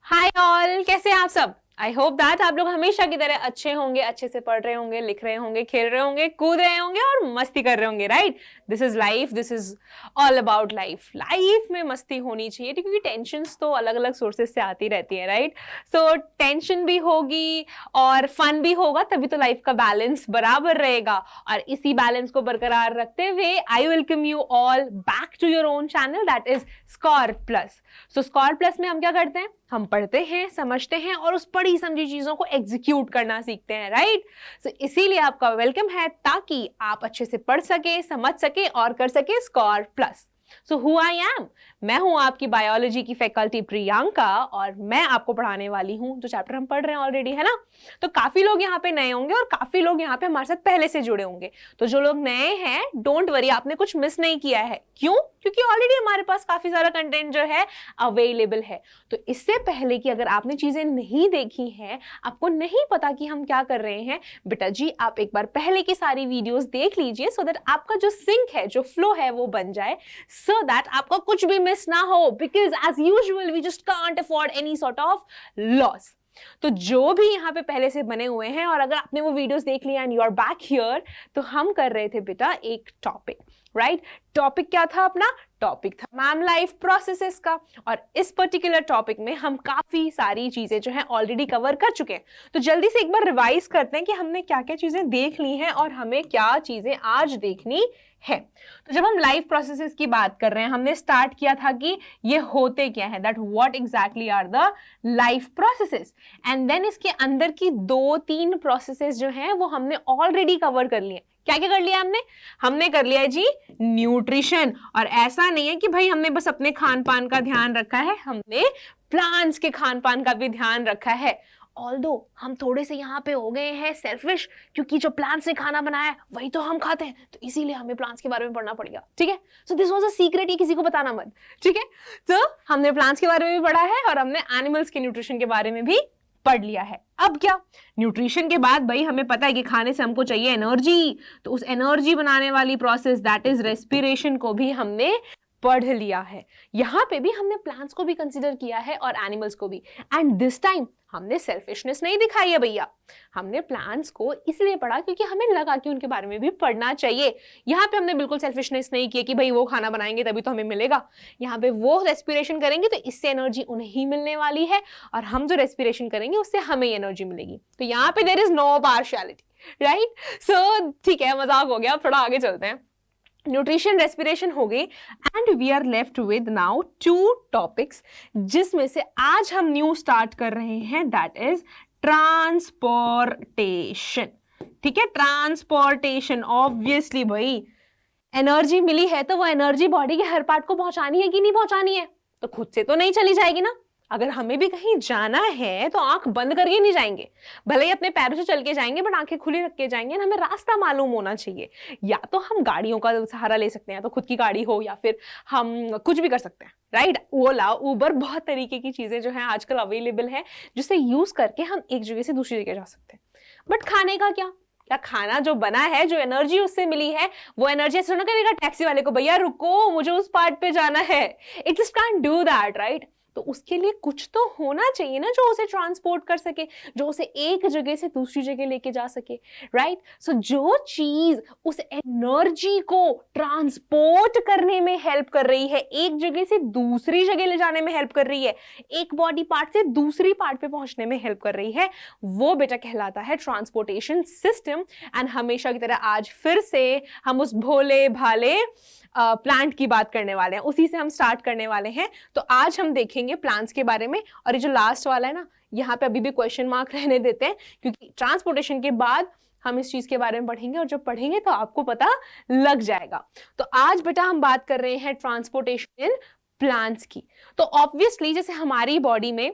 Hi all, कैसे हैं आप सब। आई होप दैट आप लोग हमेशा की तरह अच्छे होंगे, अच्छे से पढ़ रहे होंगे, लिख रहे होंगे, खेल रहे होंगे, कूद रहे होंगे और मस्ती कर रहे होंगे। Right, this is life, this is all about life. Life में मस्ती होनी चाहिए क्योंकि टेंशन्स तो अलग अलग सोर्सेस से आती रहती है। राइट, सो टेंशन भी होगी और फन भी होगा, तभी तो लाइफ का बैलेंस बराबर रहेगा। और इसी बैलेंस को बरकरार रखते हुए I welcome you all back to your own channel, that is score plus. So score plus में हम क्या करते हैं, हम पढ़ते हैं, समझते हैं और उस पढ़ी समझी चीजों को एग्जीक्यूट करना सीखते हैं। राइट, सो इसीलिए आपका वेलकम है ताकि आप अच्छे से पढ़ सके, समझ सके और कर सके score plus. So who I am, मैं हूं आपकी बायोलॉजी की फैकल्टी प्रियंका और मैं आपको पढ़ाने वाली हूं जो चैप्टर हम पढ़ रहे हैं ऑलरेडी, है ना। तो काफी लोग यहाँ पे नए होंगे और काफी लोग यहाँ पे हमारे साथ पहले से जुड़े होंगे। तो जो लोग नए हैं, डोंट वरी, आपने कुछ मिस नहीं किया है। क्यों? क्योंकि ऑलरेडी हमारे पास काफी सारा कंटेंट जो है अवेलेबल है। तो इससे पहले कि अगर आपने चीजें नहीं देखी हैं, आपको नहीं पता कि हम क्या कर रहे हैं, बेटा जी आप एक बार पहले की सारी वीडियोस देख लीजिए सो दैट आपका जो सिंक है, जो फ्लो है वो बन जाए, so that आपका कुछ भी मिस ना हो, because as usual we just can't afford any sort of loss। तो जो भी यहाँ पे पहले से बने हुए हैं और अगर आपने वो वीडियोस देख लिया and you are back here, तो हम कर रहे थे बेटा एक टॉपिक। राइट, टॉपिक क्या था अपना? टॉपिक था मैम लाइफ प्रोसेसेस का। और इस पर्टिकुलर टॉपिक में हम काफी सारी चीजें जो है ऑलरेडी कवर कर चुके हैं। तो जल्दी से एक बार रिवाइज करते हैं कि हमने क्या क्या चीजें देख ली हैं और हमें क्या चीजें आज देखनी है। तो जब हम लाइफ प्रोसेसेस की बात कर रहे हैं, हमने स्टार्ट किया था कि ये होते क्या है, that what exactly are the life processes. And then इसके अंदर की 2-3 प्रोसेसेस जो हैं वो हमने ऑलरेडी कवर कर लिए। क्या क्या कर लिया हमने कर लिया है जी न्यूट्रिशन। और ऐसा नहीं है कि भाई हमने बस अपने खान पान का ध्यान रखा है, हमने प्लांट्स के खान पान का भी ध्यान रखा है। ऑल्दो हम थोड़े से यहाँ पे हो गए हैं सेल्फिश, क्योंकि जो प्लांट्स ने खाना बनाया है वही तो हम खाते हैं, तो इसीलिए हमें प्लांट्स के बारे में पढ़ना पड़ेगा। ठीक है, so this was a secret, ये किसी को बताना मत। ठीक है, तो हमने प्लांट्स के बारे में भी पढ़ा है और हमने एनिमल्स के न्यूट्रिशन के बारे में भी पढ़ लिया है। अब क्या, न्यूट्रिशन के बाद भाई हमें पता है कि खाने से हमको चाहिए एनर्जी, तो उस एनर्जी बनाने वाली प्रोसेस दैट इज रेस्पिरेशन को भी हमने पढ़ लिया है। यहां पे भी हमने प्लांट्स को भी कंसीडर किया है और एनिमल्स को भी। एंड दिस टाइम हमने सेल्फिशनेस नहीं दिखाई है भैया, हमने प्लांट्स को इसलिए पढ़ा क्योंकि हमें लगा कि उनके बारे में भी पढ़ना चाहिए। यहाँ पे हमने बिल्कुल सेल्फिशनेस नहीं किया कि भाई वो खाना बनाएंगे तभी तो हमें मिलेगा। यहाँ पे वो रेस्पिरेशन करेंगे तो इससे एनर्जी उन्हें ही मिलने वाली है और हम जो रेस्पिरेशन करेंगे उससे हमें एनर्जी मिलेगी। तो यहाँ पे there is no partiality. Right, so ठीक है, मजाक हो गया, अब थोड़ा आगे चलते हैं। न्यूट्रिशन रेस्पिरेशन हो गई and we are left with now 2 topics, जिसमें से आज हम न्यू स्टार्ट कर रहे हैं, दैट इज ट्रांसपोर्टेशन। ठीक है, ट्रांसपोर्टेशन। ऑब्वियसली भाई एनर्जी मिली है तो वो एनर्जी बॉडी के हर पार्ट को पहुंचानी है कि नहीं पहुंचानी है, तो खुद से तो नहीं चली जाएगी ना। अगर हमें भी कहीं जाना है तो आंख बंद करके नहीं जाएंगे, भले ही अपने पैरों से चल के जाएंगे बट आंखें खुली रख के जाएंगे। हमें रास्ता मालूम होना चाहिए। या तो हम गाड़ियों का सहारा ले सकते हैं, तो खुद की गाड़ी हो, या फिर हम कुछ भी कर सकते हैं। राइट, ओला, उबर, बहुत तरीके की चीजें जो है आजकल अवेलेबल है जिसे यूज करके हम एक जगह से दूसरी जगह जा सकते हैं। बट खाने का क्या खाना जो बना है, जो एनर्जी उससे मिली है, वो एनर्जी ऐसे ना करेगा टैक्सी वाले को, भैया रुको मुझे उस पार्ट पे जाना है। It just can't do that. Right, तो उसके लिए कुछ तो होना चाहिए ना जो उसे ट्रांसपोर्ट कर सके, जो उसे एक जगह से दूसरी जगह लेके जा सके। राइट, सो जो चीज उस एनर्जी को ट्रांसपोर्ट करने में हेल्प कर रही है, एक जगह से दूसरी जगह ले जाने में हेल्प कर रही है, एक बॉडी पार्ट से दूसरी पार्ट पे पहुंचने में हेल्प कर रही है, वो बेटा कहलाता है ट्रांसपोर्टेशन सिस्टम। एंड हमेशा की तरह आज फिर से हम उस भोले भाले प्लांट की बात करने वाले हैं, उसी से हम स्टार्ट करने वाले हैं। तो आज हम देखेंगे प्लांट्स के बारे में। और ये जो लास्ट वाला है ना, यहाँ पे अभी भी क्वेश्चन मार्क रहने देते हैं, क्योंकि ट्रांसपोर्टेशन के बाद हम इस चीज के बारे में पढ़ेंगे और जब पढ़ेंगे तो आपको पता लग जाएगा। तो आज बेटा हम बात कर रहे हैं ट्रांसपोर्टेशन इन प्लांट्स की। तो ऑब्वियसली जैसे हमारी बॉडी में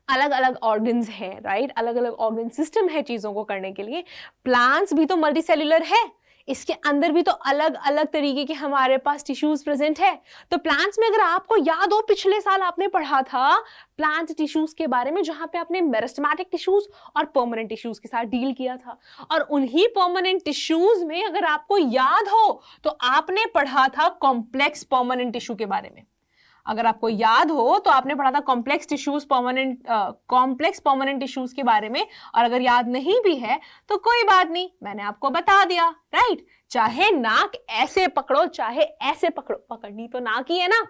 अलग अलग ऑर्गन्स हैं, राइट, अलग अलग ऑर्गन सिस्टम है चीजों को करने के लिए, प्लांट्स भी तो मल्टीसेल्युलर है, इसके अंदर भी तो अलग अलग तरीके के हमारे पास टिश्यूज प्रेजेंट है। तो प्लांट्स में अगर आपको याद हो, पिछले साल आपने पढ़ा था प्लांट टिश्यूज के बारे में, जहां पे आपने मेरिस्टेमेटिक टिश्यूज और परमानेंट टिश्यूज के साथ डील किया था। और उन्हीं परमानेंट टिश्यूज में अगर आपको याद हो तो आपने पढ़ा था कॉम्प्लेक्स परमानेंट टिश्यू के बारे में। अगर आपको याद हो तो आपने पढ़ा था कॉम्प्लेक्स परमानेंट टिश्यूज के बारे में, और अगर याद नहीं भी है तो कोई बात नहीं, मैंने आपको बता दिया, राइट। चाहे नाक ऐसे पकड़ो चाहे ऐसे पकड़ो, पकड़नी तो नाक ही है ना,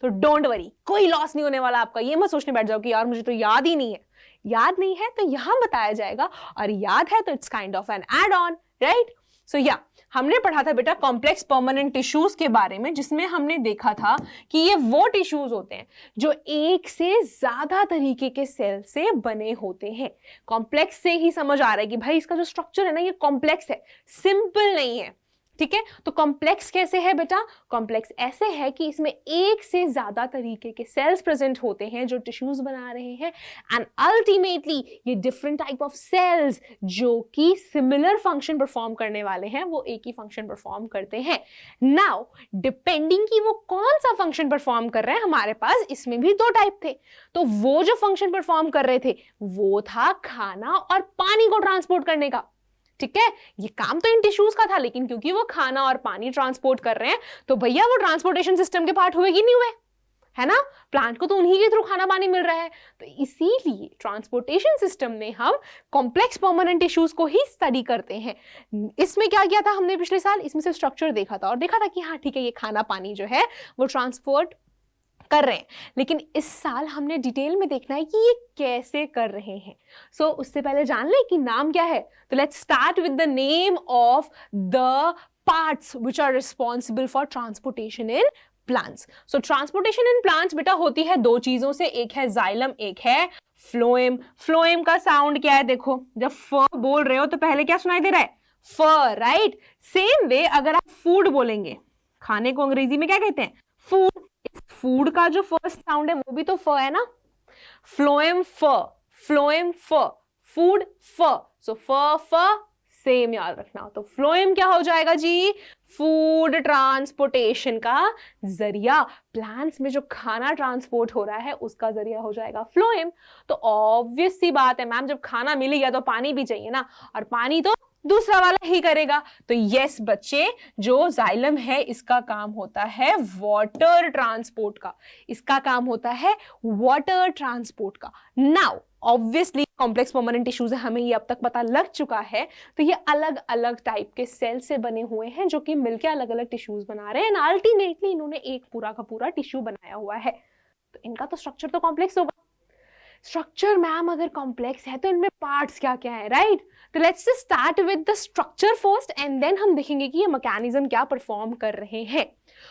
तो डोंट वरी, कोई लॉस नहीं होने वाला आपका। ये मत सोचने बैठ जाओ कि यार मुझे तो याद ही नहीं है। याद नहीं है तो यहां बताया जाएगा, और याद है तो it's kind of an add on, right. So या हमने पढ़ा था बेटा कॉम्प्लेक्स परमानेंट टिश्यूज के बारे में, जिसमें हमने देखा था कि ये वो टिश्यूज होते हैं जो एक से ज्यादा तरीके के सेल से बने होते हैं। कॉम्प्लेक्स से ही समझ आ रहा है कि भाई इसका जो स्ट्रक्चर है ना ये कॉम्प्लेक्स है, सिंपल नहीं है, ठीक है। तो कॉम्प्लेक्स कैसे है बेटा? कॉम्प्लेक्स ऐसे है कि इसमें एक से ज्यादा तरीके के सेल्स प्रेजेंट होते हैं जो टिश्यूज बना रहे हैं, एंड अल्टीमेटली ये डिफरेंट टाइप ऑफ सेल्स जो कि सिमिलर फंक्शन परफॉर्म करने वाले हैं वो एक ही फंक्शन परफॉर्म करते हैं। नाउ डिपेंडिंग कि वो कौन सा फंक्शन परफॉर्म कर रहे हैं, हमारे पास इसमें भी दो टाइप थे। तो वो जो फंक्शन परफॉर्म कर रहे थे वो था खाना और पानी को ट्रांसपोर्ट करने का, ठीक है। ये काम तो इन टिश्यूज का था, लेकिन क्योंकि वो खाना और पानी ट्रांसपोर्ट कर रहे हैं तो भैया वो ट्रांसपोर्टेशन सिस्टम के पार्ट हुए कि नहीं हुए, है ना। प्लांट को तो उन्हीं के थ्रू खाना पानी मिल रहा है, तो इसीलिए ट्रांसपोर्टेशन सिस्टम में हम कॉम्प्लेक्स परमानेंट टिश्यूज को ही स्टडी करते हैं। इसमें क्या किया था हमने पिछले साल? इसमें से स्ट्रक्चर देखा था और देखा था कि हाँ ठीक है ये खाना पानी जो है वो ट्रांसपोर्ट कर रहे हैं, लेकिन इस साल हमने डिटेल में देखना है कि ये कैसे कर रहे हैं। सो उससे पहले जान ले कि नाम क्या है, तो let's start with the name of the parts which are responsible for transportation in plants. So transportation in plants बेटा होती है दो चीजों से, एक है जाइलम, एक है फ्लोएम। फ्लोएम का साउंड क्या है? देखो जब फ बोल रहे हो तो पहले क्या सुनाई दे रहा है? फ, राइट। सेम वे अगर आप फूड बोलेंगे, खाने को अंग्रेजी में क्या कहते हैं? फूड। फूड का जो फर्स्ट साउंड है वो भी तो फ है ना। फ्लोएम फ, फ्लोएम फ, फूड फ, सो फ सेम याद रखना। तो फ्लोएम क्या हो जाएगा जी? फूड ट्रांसपोर्टेशन का जरिया। प्लांट्स में जो खाना ट्रांसपोर्ट हो रहा है उसका जरिया हो जाएगा फ्लोएम। तो ऑब्वियस सी बात है मैम, जब खाना मिल गया तो पानी भी चाहिए ना, और पानी तो दूसरा वाला ही करेगा। तो यस बच्चे, जो जाइलम है इसका काम होता है वाटर ट्रांसपोर्ट का, इसका काम होता है वाटर ट्रांसपोर्ट का। Now obviously complex permanent tissues है, हमें ये अब तक पता लग चुका है। तो ये अलग अलग टाइप के सेल से बने हुए हैं जो कि मिलकर अलग अलग टिश्यूज बना रहे हैं, एंड अल्टीमेटली इन्होंने एक पूरा का पूरा टिश्यू बनाया हुआ है। तो इनका तो स्ट्रक्चर तो कॉम्प्लेक्स होगा। स्ट्रक्चर मैम अगर कॉम्प्लेक्स है तो इनमें पार्ट्स क्या क्या है, राइट। तो let's start with the structure first and then हम देखेंगे कि ये मैकेनिज्म क्या परफॉर्म कर रहे हैं।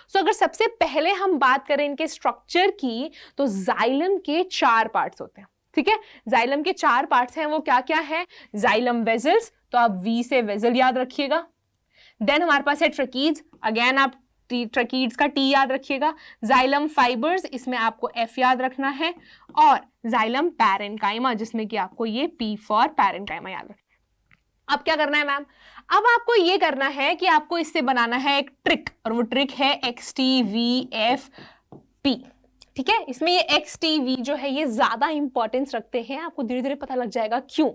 सो अगर सबसे पहले हम बात करें इनके स्ट्रक्चर की, तो जाइलम के 4 पार्ट्स होते हैं, ठीक है। जाइलम के 4 पार्ट्स हैं, वो क्या क्या है? जाइलम वेजल्स, तो आप वी से वेजल याद रखिएगा। देन हमारे पास है ट्रकीज, अगेन आप ट्रकीड्स का टी याद रखिएगा। जाइलम फाइबर्स, इसमें आपको एफ याद रखना है, और जाइलम पैरेन्काइमा, जिसमें कि आपको ये पी फॉर पैरेन्काइमा याद रखना है। अब क्या करना है मैम? अब आपको ये करना है कि आपको इससे बनाना है एक ट्रिक, और वो ट्रिक है XTVFP, ठीक है। इसमें ये XTV जो है ये ज्यादा इंपॉर्टेंस रखते हैं, आपको धीरे धीरे पता लग जाएगा क्यों,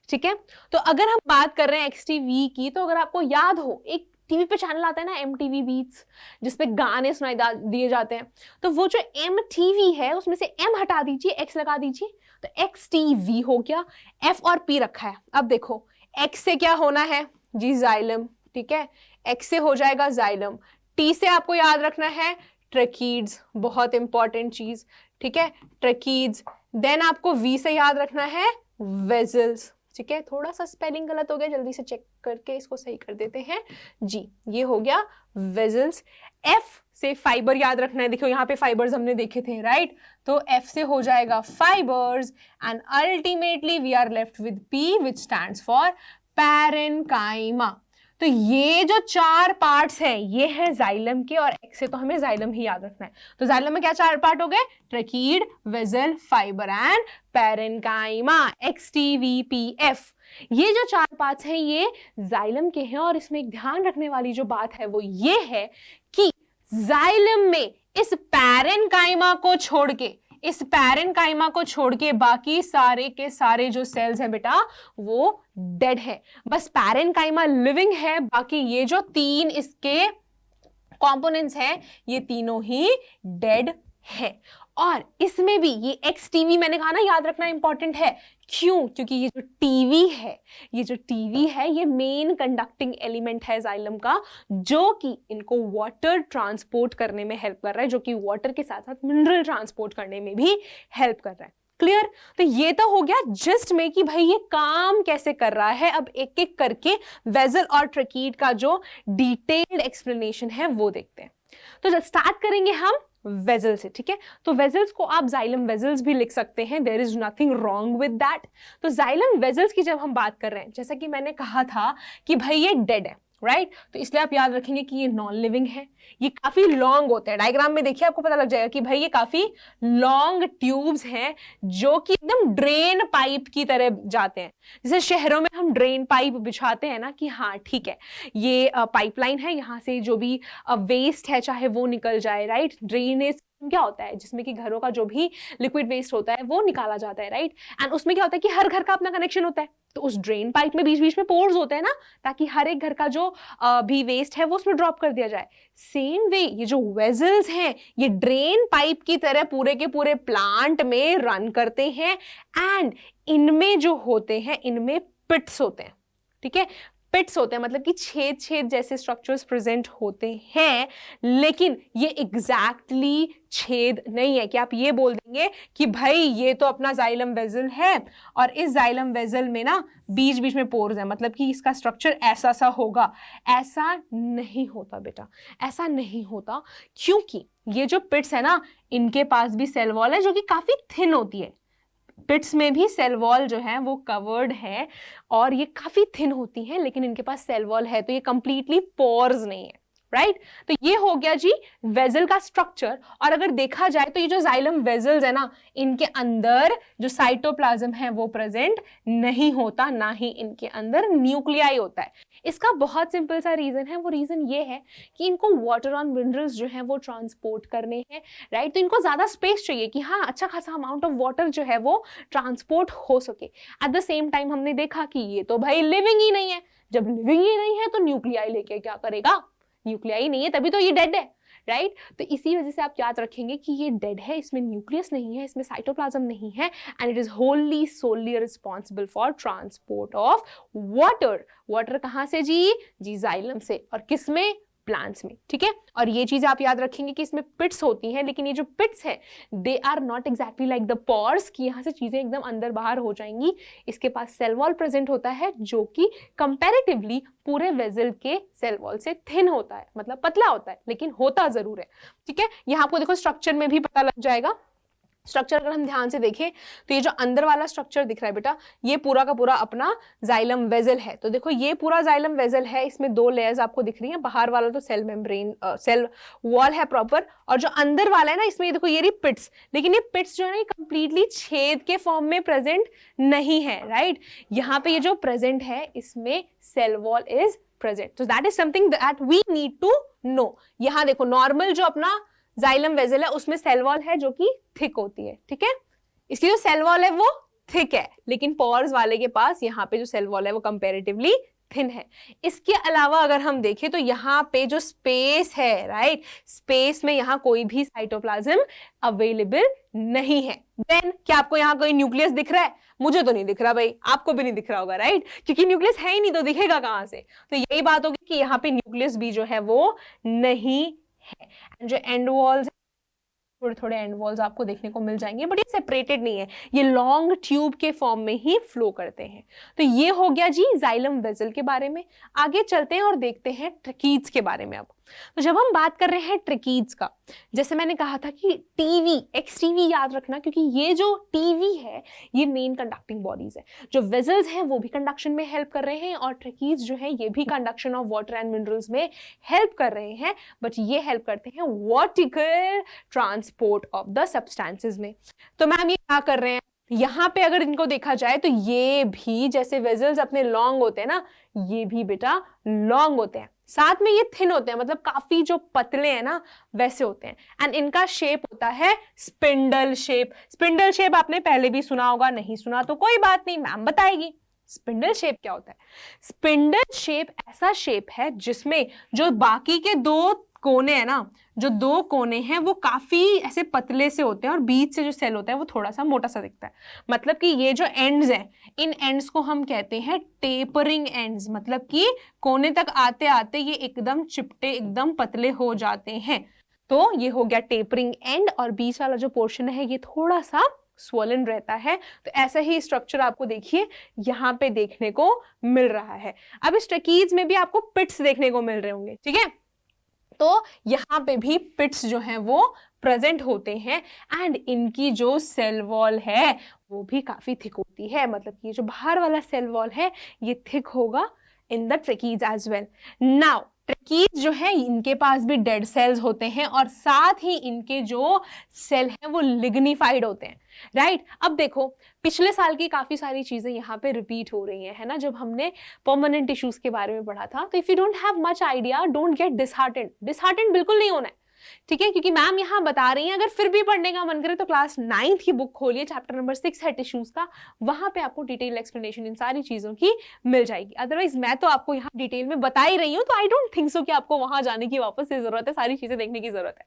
ठीक है। तो अगर हम बात कर रहे हैं XTV की, तो अगर आपको याद हो एक टीवी पे चैनल आता है ना MTV बीट्स, जिसपे गाने सुनाई दिए जाते हैं, तो वो जो MTV है उसमें से M हटा दीजिए, X लगा दीजिए, तो XTV हो गया। F और P रखा है। अब देखो X से क्या होना है जी? जाइलम, ठीक है। X से हो जाएगा जाइलम। T से आपको याद रखना है ट्रकीड्स, बहुत इंपॉर्टेंट चीज, ठीक है, ट्रकीड्स। देन आपको V से याद रखना है वेजल्स, ठीक है। थोड़ा सा स्पेलिंग गलत हो गया, जल्दी से चेक करके इसको सही कर देते हैं जी। ये हो गया वेजल्स। F से फाइबर याद रखना है, देखो यहाँ पे फाइबर्स हमने देखे थे, राइट। तो F से हो जाएगा fibres, and ultimately we are left with P which stands for parenchyma. तो ये जो 4 पार्ट्स हैं ये है जाइलम के, और X से तो हमें जाइलम ही याद रखना है। तो जाइलम में क्या 4 पार्ट हो गए? Tracheid, vessel, fibre and parenchyma, XTVPF। ये जो 4 पार्ट्स हैं ये जाइलम के हैं, और इसमें एक ध्यान रखने वाली जो बात है वो ये है कि जाइलम में इस पैरेन्काइमा को छोड़ के बाकी सारे के सारे जो सेल्स हैं बेटा वो डेड है। बस पैरेन्काइमा लिविंग है, बाकी ये जो 3 इसके कंपोनेंट्स हैं ये तीनों ही डेड है। और इसमें भी ये एक्स टीवी मैंने कहा ना, याद रखना इंपॉर्टेंट है। क्यों? क्योंकि ये जो टीवी है ये मेन कंडक्टिंग एलिमेंट है जाइलम का, जो कि इनको वाटर ट्रांसपोर्ट करने में हेल्प कर रहा है, जो कि वाटर के साथ साथ मिनरल ट्रांसपोर्ट करने में भी हेल्प कर रहा है। क्लियर? तो ये तो हो गया जस्ट में कि भाई ये काम कैसे कर रहा है। अब एक एक करके वेसल और ट्रकीट का जो डिटेल्ड एक्सप्लेनेशन है वो देखते हैं। तो स्टार्ट करेंगे हम वेजल से, ठीक है? तो वेजल्स को आप जाइलम वेजल्स भी लिख सकते हैं, there is nothing wrong with that. तो जाइलम वेजल्स की जब हम बात कर रहे हैं, जैसा कि मैंने कहा था कि भाई ये डेड है, राइट? तो इसलिए आप याद रखेंगे कि ये नॉन लिविंग है। ये काफी लॉन्ग होते हैं, डायग्राम में देखिए आपको पता लग जाएगा कि भाई ये काफी लॉन्ग ट्यूब्स हैं जो कि एकदम ड्रेन पाइप की तरह जाते हैं। जैसे शहरों में हम ड्रेन पाइप बिछाते हैं ना कि हाँ ठीक है ये पाइपलाइन है, यहाँ से जो भी वेस्ट है चाहे वो निकल जाए, राइट? ड्रेनेज क्या होता है जिसमें कि घरों का जो भी लिक्विड वेस्ट होता है वो निकाला जाता है, राइट? एंड उसमें क्या होता है कि हर घर का अपना कनेक्शन होता है, तो उस ड्रेन पाइप में बीच बीच में पोर्स होते हैं ना, ताकि हर एक घर का जो भी वेस्ट है वो उसमें ड्रॉप कर दिया जाए। सेम वे ये जो वेजल्स हैं ये ड्रेन पाइप की तरह पूरे के पूरे प्लांट में रन करते हैं, एंड इनमें जो होते हैं इनमें पिट्स होते हैं, ठीक है? पिट्स होते हैं मतलब कि छेद छेद जैसे स्ट्रक्चर्स प्रेजेंट होते हैं, लेकिन ये एग्जैक्टली छेद नहीं है कि आप ये बोल देंगे कि भाई ये तो अपना जाइलम वेजल है और इस जाइलम वेजल में ना बीच बीच में पोर्स है, मतलब कि इसका स्ट्रक्चर ऐसा सा होगा। ऐसा नहीं होता बेटा, ऐसा नहीं होता, क्योंकि ये जो पिट्स है ना इनके पास भी सेल वॉल है जो कि काफी थिन होती है। पिट्स में भी सेल वॉल जो है वो कवर्ड है और ये काफी थिन होती है, लेकिन इनके पास सेल वॉल है, तो ये कंप्लीटली पोर्स नहीं है, राइट? तो ये हो गया जी वेजल का स्ट्रक्चर। और अगर देखा जाए तो ये जो जाइलम वेजल्स है ना इनके अंदर जो साइटोप्लाज्म है वो प्रेजेंट नहीं होता, ना ही इनके अंदर न्यूक्लियाई होता है। इसका बहुत सिंपल सा रीजन है, वो रीजन ये है कि इनको वाटर और मिनरल्स जो है वो ट्रांसपोर्ट करने हैं, राइट? तो इनको ज्यादा स्पेस चाहिए कि हाँ अच्छा खासा अमाउंट ऑफ वाटर जो है वो ट्रांसपोर्ट हो सके। एट द सेम टाइम हमने देखा कि ये तो भाई लिविंग ही नहीं है, जब लिविंग ही नहीं है तो न्यूक्लियाई लेके क्या करेगा? न्यूक्लियाई नहीं है तभी तो ये डेड है, राइट? तो इसी वजह से आप याद रखेंगे कि ये डेड है, इसमें न्यूक्लियस नहीं है, इसमें साइटोप्लाज्म नहीं है, and it is wholly solely responsible for transport of water. Water कहां से जी? जाइलम से। और किसमें? प्लांट्स में, ठीक है? और ये चीज आप याद रखेंगे कि इसमें पिट्स होती हैं, लेकिन ये जो पिट्स है they are not exactly like the pores कि यहाँ से चीजें एकदम अंदर बाहर हो जाएंगी। इसके पास सेल वॉल प्रेजेंट होता है जो कि कंपैरेटिवली पूरे वेजल के सेल वॉल से थिन होता है, मतलब पतला होता है, लेकिन होता जरूर है, ठीक है? यहाँ आपको देखो स्ट्रक्चर में भी पता लग जाएगा। स्ट्रक्चर अगर हम ध्यान से देखें तो ये जो अंदर वाला स्ट्रक्चर दिख रहा है बेटा ये पूरा का पूरा अपना जाइलम वेजल है। तो देखो ये पूरा जाइलम वेजल है, इसमें दो लेयर्स आपको दिख रही हैं, बाहर वाला तो सेल मेम्ब्रेन सेल वॉल है प्रॉपर, और जो अंदर वाला है ना इसमें देखो ये रही पिट्स, लेकिन ये पिट्स जो है ना कंप्लीटली छेद के फॉर्म में प्रेजेंट नहीं है, राइट? यहाँ पे ये जो प्रेजेंट है इसमें सेल वॉल इज प्रेजेंट, तो that is something that we need to know. यहाँ देखो नॉर्मल जो अपना जाइलम वेजल है उसमें सेल वॉल है जो कि थिक होती है, ठीक है? इसकी जो सेल वॉल है वो थिक है, लेकिन पोर्स वाले के पास यहाँ पे जो सेल वॉल है वो कंपैरेटिवली थिन है। इसके अलावा अगर हम देखें तो यहाँ पे जो स्पेस है, राइट, स्पेस में यहाँ कोई भी साइटोप्लाज्म अवेलेबल नहीं है। देन क्या आपको यहाँ कोई न्यूक्लियस दिख रहा है? मुझे तो नहीं दिख रहा भाई, आपको भी नहीं दिख रहा होगा, राइट? क्योंकि न्यूक्लियस है ही नहीं तो दिखेगा कहाँ से? तो यही बात होगी कि यहाँ पे न्यूक्लियस भी जो है वो नहीं है। जो एंड वॉल्स थोड़े थोड़े एंड वॉल्स आपको देखने को मिल जाएंगे, बट ये सेपरेटेड नहीं है, ये लॉन्ग ट्यूब के फॉर्म में ही फ्लो करते हैं। तो ये हो गया जी जाइलम वेजल के बारे में। आगे चलते हैं और देखते हैं ट्रकीड्स के बारे में। अब तो जब हम बात कर रहे हैं ट्रकीड्स का, जैसे मैंने कहा था कि टीवी एक्स टीवी याद रखना, क्योंकि ये जो टीवी है ये मेन कंडक्टिंग बॉडीज है। जो वेजल्स हैं वो भी कंडक्शन में हेल्प कर रहे हैं और ट्रकीड्स जो है ये भी conduction of water and minerals में हेल्प कर रहे हैं, बट ये हेल्प करते हैं vertical transport of the substances में। तो मैम ये क्या कर रहे हैं? यहाँ पे अगर इनको देखा जाए तो ये भी जैसे वेजल्स अपने लॉन्ग होते हैं ना, ये भी बेटा लॉन्ग होते हैं, साथ में ये थिन होते हैं, मतलब काफी जो पतले हैं ना वैसे होते हैं, एंड इनका शेप होता है स्पिंडल शेप। स्पिंडल शेप आपने पहले भी सुना होगा, नहीं सुना तो कोई बात नहीं, मैम बताएगी। स्पिंडल शेप क्या होता है? स्पिंडल शेप ऐसा शेप है जिसमें जो बाकी के दो कोने है ना, जो 2 कोने हैं वो काफी ऐसे पतले से होते हैं और बीच से जो सेल होता है वो थोड़ा सा मोटा सा दिखता है। मतलब कि ये जो एंड्स हैं, इन एंड्स को हम कहते हैं टेपरिंग एंड्स, मतलब कि कोने तक आते आते ये एकदम चिपटे, एकदम पतले हो जाते हैं। तो ये हो गया टेपरिंग एंड, और बीच वाला जो पोर्शन है ये थोड़ा सा स्वोलन रहता है। तो ऐसा ही स्ट्रक्चर आपको देखिए यहाँ पे देखने को मिल रहा है। अब इस ट्रकीज में भी आपको पिट्स देखने को मिल रहे होंगे, ठीक है। तो यहाँ पे भी पिट्स जो हैं वो प्रेजेंट होते हैं, एंड इनकी जो सेल वॉल है वो भी काफी थिक होती है। मतलब कि ये जो बाहर वाला सेल वॉल है ये थिक होगा in the tracheids as well. Now tracheids जो है इनके पास भी डेड सेल्स होते हैं, और साथ ही इनके जो सेल हैं वो लिग्निफाइड होते हैं, राइट। अब देखो पिछले साल की काफी सारी चीजें यहाँ पे रिपीट हो रही हैं, है ना, जब हमने परमानेंट टिश्यूज के बारे में पढ़ा था। तो if you don't have much idea, don't get disheartened बिल्कुल नहीं होना है, ठीक है, क्योंकि मैम यहाँ बता रही हैं। अगर फिर भी पढ़ने का मन करे तो क्लास 9th की बुक खोलिए, चैप्टर नंबर 6 है टिश्यूज का, वहां पे आपको डिटेल एक्सप्लेनेशन इन सारी चीजों की मिल जाएगी। अदरवाइज मैं तो आपको यहाँ डिटेल में बता ही रही हूँ, तो आई डोंट थिंक सो कि आपको वहां जाने की वापस से जरूरत है, सारी चीजें देखने की जरूरत है।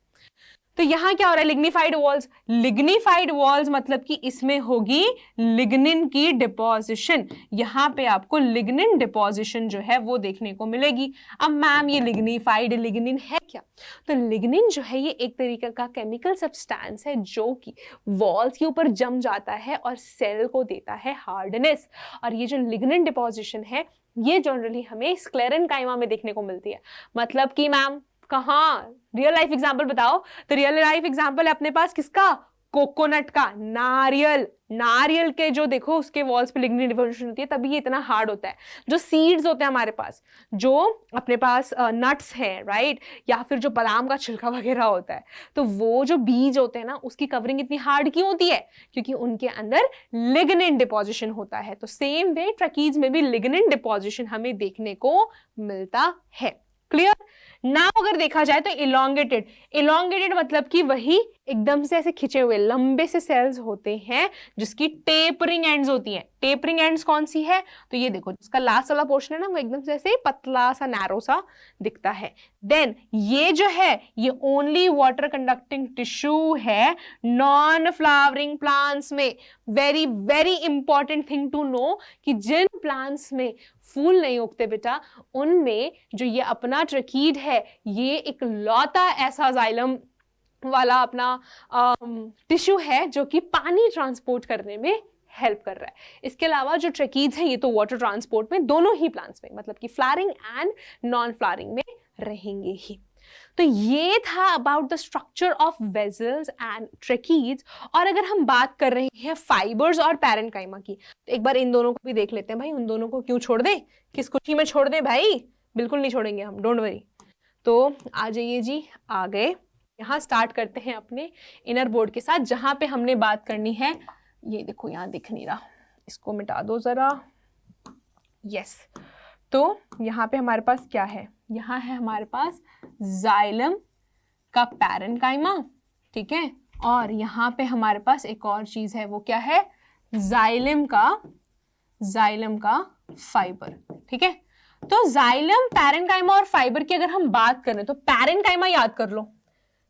तो यहाँ क्या हो रहा है, लिग्निफाइड वॉल्स। लिग्निफाइड वॉल्स मतलब कि इसमें होगी लिग्निन की डिपोजिशन। यहाँ पे आपको लिग्निन डिपोजिशन जो है वो देखने को मिलेगी। अब मैम ये लिग्निफाइड लिग्निन है क्या? तो लिग्निन जो है ये एक तरीके का केमिकल सब्सटेंस है जो कि वॉल्स के ऊपर जम जाता है और सेल को देता है हार्डनेस। और ये जो लिग्निन डिपोजिशन है ये जनरली हमें स्क्लेरेनकाइमा में देखने को मिलती है। मतलब कि मैम कहाँ, रियल लाइफ एग्जांपल बताओ। तो रियल लाइफ एग्जांपल है अपने पास किसका, कोकोनट का, नारियल के जो देखो उसके वॉल्स पे लिग्निन डिपोजिशन होती है, तभी ये इतना हार्ड होता है। जो सीड्स होते हैं हमारे पास, जो अपने पास नट्स हैं, राइट, या फिर जो बादाम का छिलका वगैरह होता है, तो वो जो बीज होते हैं ना उसकी कवरिंग इतनी हार्ड क्यों होती है? क्योंकि उनके अंदर लिग्निन डिपोजिशन होता है। तो सेम वे ट्रकीज में भी लिग्निन डिपोजिशन हमें देखने को मिलता है। क्लियर? नाउ अगर देखा जाए तो इलोंगेटेड मतलब कि वही एकदम से ऐसे खिंचे हुए लंबे से सेल्स होते हैं जिसकी टेपरिंग एंड्स होती हैं। टेपरिंग एंड्स कौन सी है? तो ये देखो जिसका लास्ट वाला पोर्शन है ना वो एकदम से ऐसे पतला सा नैरो सा दिखता है। देन ये जो है ये ओनली वाटर कंडक्टिंग टिश्यू है नॉन फ्लावरिंग प्लांट्स में। Very very important thing to know कि जिन प्लांट्स में फूल नहीं उगते बेटा, उनमें जो ये अपना ट्रकीड है ये एक लौता ऐसा जाइलम वाला अपना टिश्यू है जो कि पानी ट्रांसपोर्ट करने में हेल्प कर रहा है। इसके अलावा जो ट्रकीड्स हैं ये तो वाटर ट्रांसपोर्ट में दोनों ही प्लांट्स में, मतलब कि फ्लावरिंग एंड नॉन फ्लावरिंग में रहेंगे ही। तो ये था about the structure of vessels and tracheids. और अगर हम बात कर रहे हैं फाइबर्स और पैरेन्काइमा की, तो एक बार इन दोनों को भी देख लेते हैं। भाई उन दोनों को क्यों छोड़ दें, किस खुशी में छोड़ दें भाई, बिल्कुल नहीं छोड़ेंगे हम, डोंट वरी। तो आ जाइए जी, आ गए। यहाँ स्टार्ट करते हैं अपने इनर बोर्ड के साथ, जहां पे हमने बात करनी है। ये देखो यहाँ दिख नहीं रहा, इसको मिटा दो जरा। यस, तो यहाँ पे हमारे पास क्या है, यहाँ है हमारे पास जाइलम का पैरेन्काइमा, ठीक है। और यहाँ पे हमारे पास एक और चीज है, वो क्या है, जाइलम का फाइबर, ठीक है। तो जाइलम, पैरेन्काइमा और फाइबर की अगर हम बात करें तो पैरेन्काइमा याद कर लो,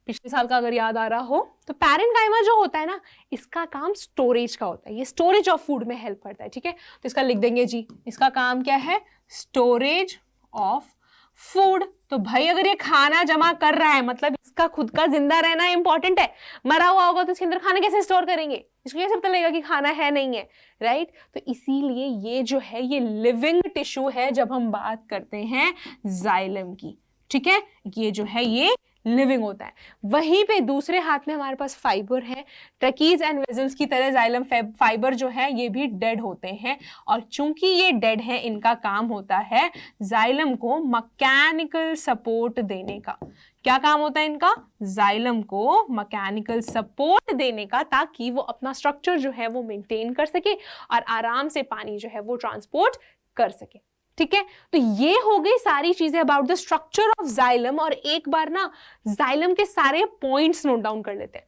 पिछले साल का अगर याद आ रहा हो तो। पैरेन्काइमा जो होता है ना, इसका काम स्टोरेज का होता है, ये स्टोरेज ऑफ फूड में हेल्प करता है, ठीक है। तो इसका लिख देंगे जी, इसका काम क्या है, स्टोरेज ऑफ फूड। तो भाई अगर ये खाना जमा कर रहा है मतलब इसका खुद का जिंदा रहना इंपॉर्टेंट है। मरा हुआ होगा तो इसके अंदर खाना कैसे स्टोर करेंगे, इसको कैसे पता लगेगा कि खाना है नहीं है, राइट। तो इसीलिए ये जो है ये लिविंग टिश्यू है जब हम बात करते हैं जाइलम की, ठीक है। ये जो है ये लिविंग होता है। वहीं पे दूसरे हाथ में हमारे पास फाइबर है। ट्रकीज एंड वेजल्स की तरह जाइलम फाइबर जो है ये भी डेड होते हैं, और चूंकि ये डेड है इनका काम होता है जाइलम को मैकेनिकल सपोर्ट देने का। क्या काम होता है इनका, जाइलम को मैकेनिकल सपोर्ट देने का, ताकि वो अपना स्ट्रक्चर जो है वो मेंटेन कर सके और आराम से पानी जो है वो ट्रांसपोर्ट कर सके, ठीक है। तो ये हो गई सारी चीजें about the structure of xylem. और एक बार ना जाइलम के सारे पॉइंट्स नोट डाउन कर लेते हैं।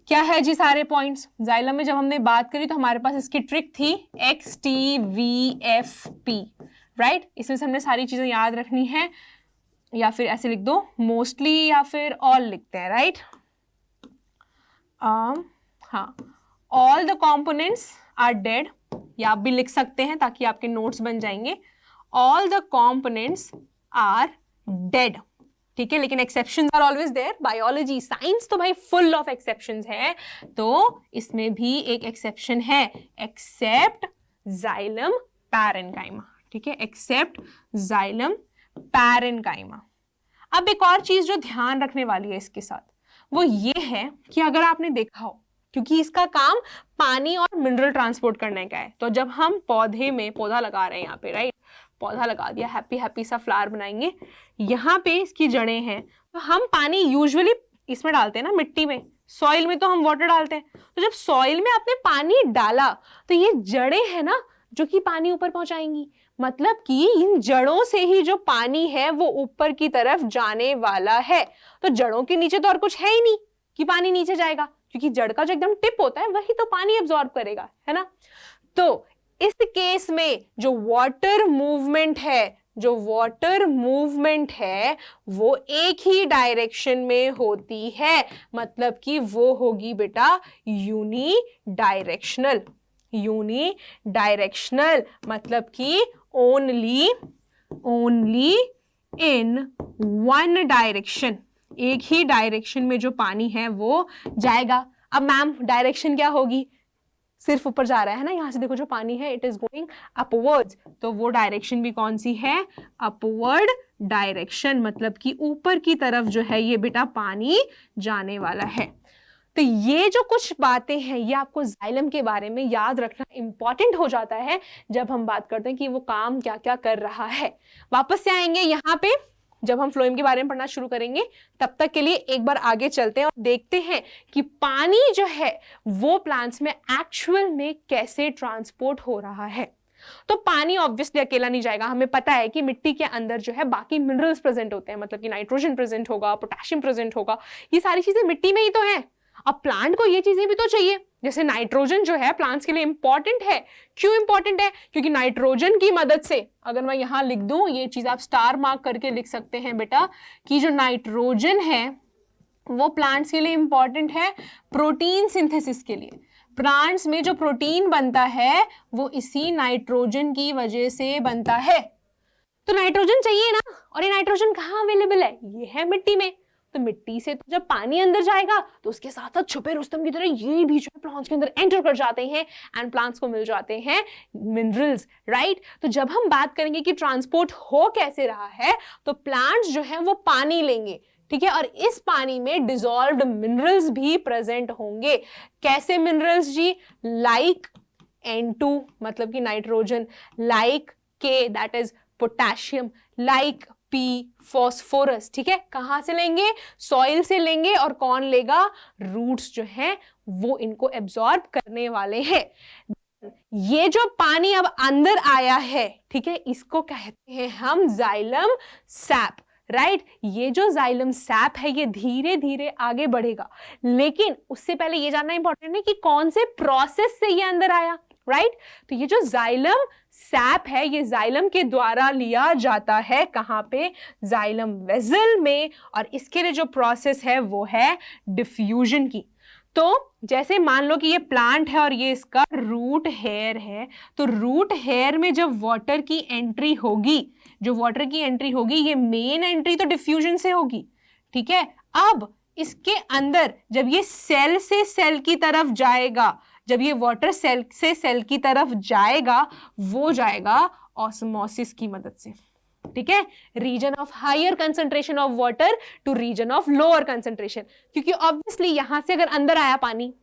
क्या है जी सारे पॉइंट्स जाइलम में? जब हमने बात करी तो हमारे पास इसकी ट्रिक थी XTVFP, राइट। इसमें से हमने सारी चीजें याद रखनी है। या फिर ऐसे लिख दो मोस्टली या फिर ऑल लिखते हैं, राइट। हाँ, all the components are dead, या आप भी लिख सकते हैं ताकि आपके नोट्स बन जाएंगे। All the components are dead, ठीक है, लेकिन exceptions are always there. Biology, science तो भाई फुल ऑफ एक्सेप्शंस है, तो इसमें भी एक एक्सेप्शन है, एक्सेप्ट जाइलम पैरेन्काइमा, ठीक है, एक्सेप्ट जाइलम पैरेन्काइमा। अब एक और चीज जो ध्यान रखने वाली है इसके साथ, वो ये है कि अगर आपने देखा हो, क्योंकि इसका काम पानी और मिनरल ट्रांसपोर्ट करने का है, तो जब हम पौधे में पौधा लगा रहे हैं यहाँ पे, राइट, पौधा लगा दिया, हैप्पी हैप्पी सा फ्लावर बनाएंगे, यहाँ पे इसकी जड़ें हैं, तो हम पानी यूजुअली इसमें डालते हैं ना, मिट्टी में, सॉइल में तो हम वाटर डालते हैं। तो जब सॉइल में आपने पानी डाला तो ये जड़ें हैं ना जो कि पानी ऊपर पहुंचाएंगी, मतलब कि इन जड़ों से ही जो पानी है वो ऊपर की तरफ जाने वाला है। तो जड़ों के नीचे तो और कुछ है ही नहीं कि पानी नीचे जाएगा, क्योंकि जड़ का जो एकदम टिप होता है वही तो पानी एब्जॉर्ब करेगा, है ना। तो इस केस में जो वाटर मूवमेंट है वो एक ही डायरेक्शन में होती है, मतलब कि वो होगी बेटा यूनिडायरेक्शनल। मतलब कि ओनली इन वन डायरेक्शन, एक ही डायरेक्शन में जो पानी है वो जाएगा। अब मैम डायरेक्शन क्या होगी, सिर्फ ऊपर जा रहा है ना, यहां से देखो जो पानी है इट इज गोइंग अपवर्ड्स, तो वो डायरेक्शन भी कौन सी है, अपवर्ड डायरेक्शन, मतलब कि ऊपर की तरफ जो है ये बेटा पानी जाने वाला है। तो ये जो कुछ बातें हैं ये आपको जाइलम के बारे में याद रखना इंपॉर्टेंट हो जाता है जब हम बात करते हैं कि वो काम क्या क्या कर रहा है। वापस से आएंगे यहाँ पे जब हम फ्लोएम के बारे में पढ़ना शुरू करेंगे, तब तक के लिए एक बार आगे चलते हैं और देखते हैं कि पानी जो है वो प्लांट्स में एक्चुअल में कैसे ट्रांसपोर्ट हो रहा है। तो पानी ऑब्वियसली अकेला नहीं जाएगा, हमें पता है कि मिट्टी के अंदर जो है बाकी मिनरल्स प्रेजेंट होते हैं, मतलब कि नाइट्रोजन प्रेजेंट होगा, पोटेशियम प्रेजेंट होगा, ये सारी चीजें मिट्टी में ही तो है। अब प्लांट को ये चीजें भी तो चाहिए, जैसे नाइट्रोजन जो है प्लांट्स के लिए इंपॉर्टेंट है। क्यों इंपॉर्टेंट है, क्योंकि नाइट्रोजन की मदद से, अगर मैं यहां लिख दूं, ये चीज आप स्टार मार्क करके लिख सकते हैं बेटा, कि जो नाइट्रोजन है वो प्लांट्स के लिए इंपॉर्टेंट है प्रोटीन सिंथेसिस के लिए। प्लांट्स में जो प्रोटीन बनता है वो इसी नाइट्रोजन की वजह से बनता है। तो नाइट्रोजन चाहिए ना, और ये नाइट्रोजन कहाँ अवेलेबल है, ये है मिट्टी में। तो मिट्टी से तो जब पानी अंदर जाएगा तो उसके साथ साथ छुपे रुस्तम की तरह ये भी जो है प्लांट्स के अंदर एंटर कर जाते हैं एंड प्लांट्स को मिल जाते हैं मिनरल्स, राइट। तो जब हम बात करेंगे कि ट्रांसपोर्ट हो कैसे रहा है, तो प्लांट्स जो है वो पानी लेंगे, ठीक है, और इस पानी में डिसॉल्व्ड मिनरल्स भी प्रेजेंट होंगे। कैसे मिनरल्स जी, लाइक N2 मतलब कि nitrogen, like K that is potassium, like P phosphorus, ठीक है। कहां से लेंगे, सॉइल से लेंगे, और कौन लेगा, रूट्स जो हैं वो इनको एब्जॉर्ब करने वाले हैं। ये जो पानी अब अंदर आया है, ठीक है, इसको कहते हैं हम जाइलम सैप, राइट। ये जो जाइलम सैप है ये धीरे धीरे आगे बढ़ेगा, लेकिन उससे पहले ये जानना इंपॉर्टेंट है कि कौन से प्रोसेस से ये अंदर आया, राइट। तो ये जो जाइलम सैप है ये जाइलम के द्वारा लिया जाता है, कहां पे, जाइलम वेसल में, और इसके लिए जो प्रोसेस है वो है डिफ्यूजन की। तो जैसे मान लो कि ये प्लांट है और ये इसका रूट हेयर है, तो रूट हेयर में जब वाटर की एंट्री होगी, जो वाटर की एंट्री होगी ये मेन एंट्री तो डिफ्यूजन से होगी, ठीक है। अब इसके अंदर जब ये सेल से सेल की तरफ जाएगा, जब ये वाटर सेल से सेल की तरफ जाएगा, वो जाएगा ऑस्मोसिस की मदद से, ठीक है, region of higher concentration of water to region of lower concentration. क्योंकि ऑब्वियसली यहां से अगर अंदर आया पानी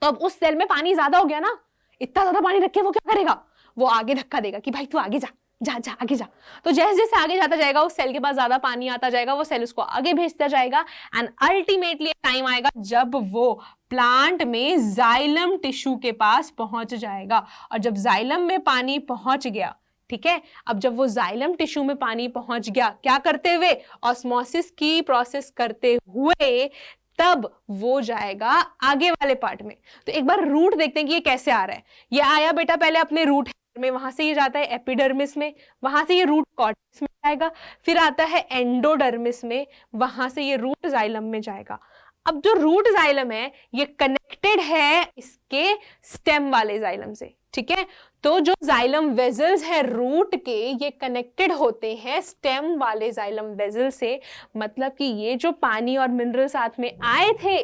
तो अब उस सेल में पानी ज्यादा हो गया ना, इतना ज्यादा पानी रख के वो क्या करेगा, वो आगे धक्का देगा कि भाई तू आगे जा जा जा आगे जा। तो जैसे जैसे आगे जाता जाएगा उस सेल के पास ज्यादा पानी आता जाएगा, वो सेल उसको आगे भेजता जाएगा, एंड अल्टीमेटली टाइम आएगा जब वो प्लांट में जाइलम टिश्यू के पास पहुंच जाएगा। और जब जाइलम में पानी पहुंच गया, ठीक है, अब जब वो जाइलम टिश्यू में पानी पहुंच गया, क्या करते हुए, ऑस्मोसिस की प्रोसेस करते हुए, तब वो जाएगा आगे वाले पार्ट में। तो एक बार रूट देखते हैं कि ये कैसे आ रहा है। ये आया बेटा पहले अपने रूट में, वहां से ये जाता है एपिडर्मिस में, वहां से ये रूट कॉर्टेक्स में जाएगा, फिर आता है एंडोडर्मिस में, वहां से ये रूट जाइलम में जाएगा। अब जो रूट जाइलम है ये कनेक्टेड है इसके स्टेम वाले जाइलम से, ठीक है। तो जो जाइलम वेजल्स है रूट के, ये कनेक्टेड होते हैं स्टेम वाले जाइलम वेजल से। मतलब कि ये जो पानी और मिनरल साथ में आए थे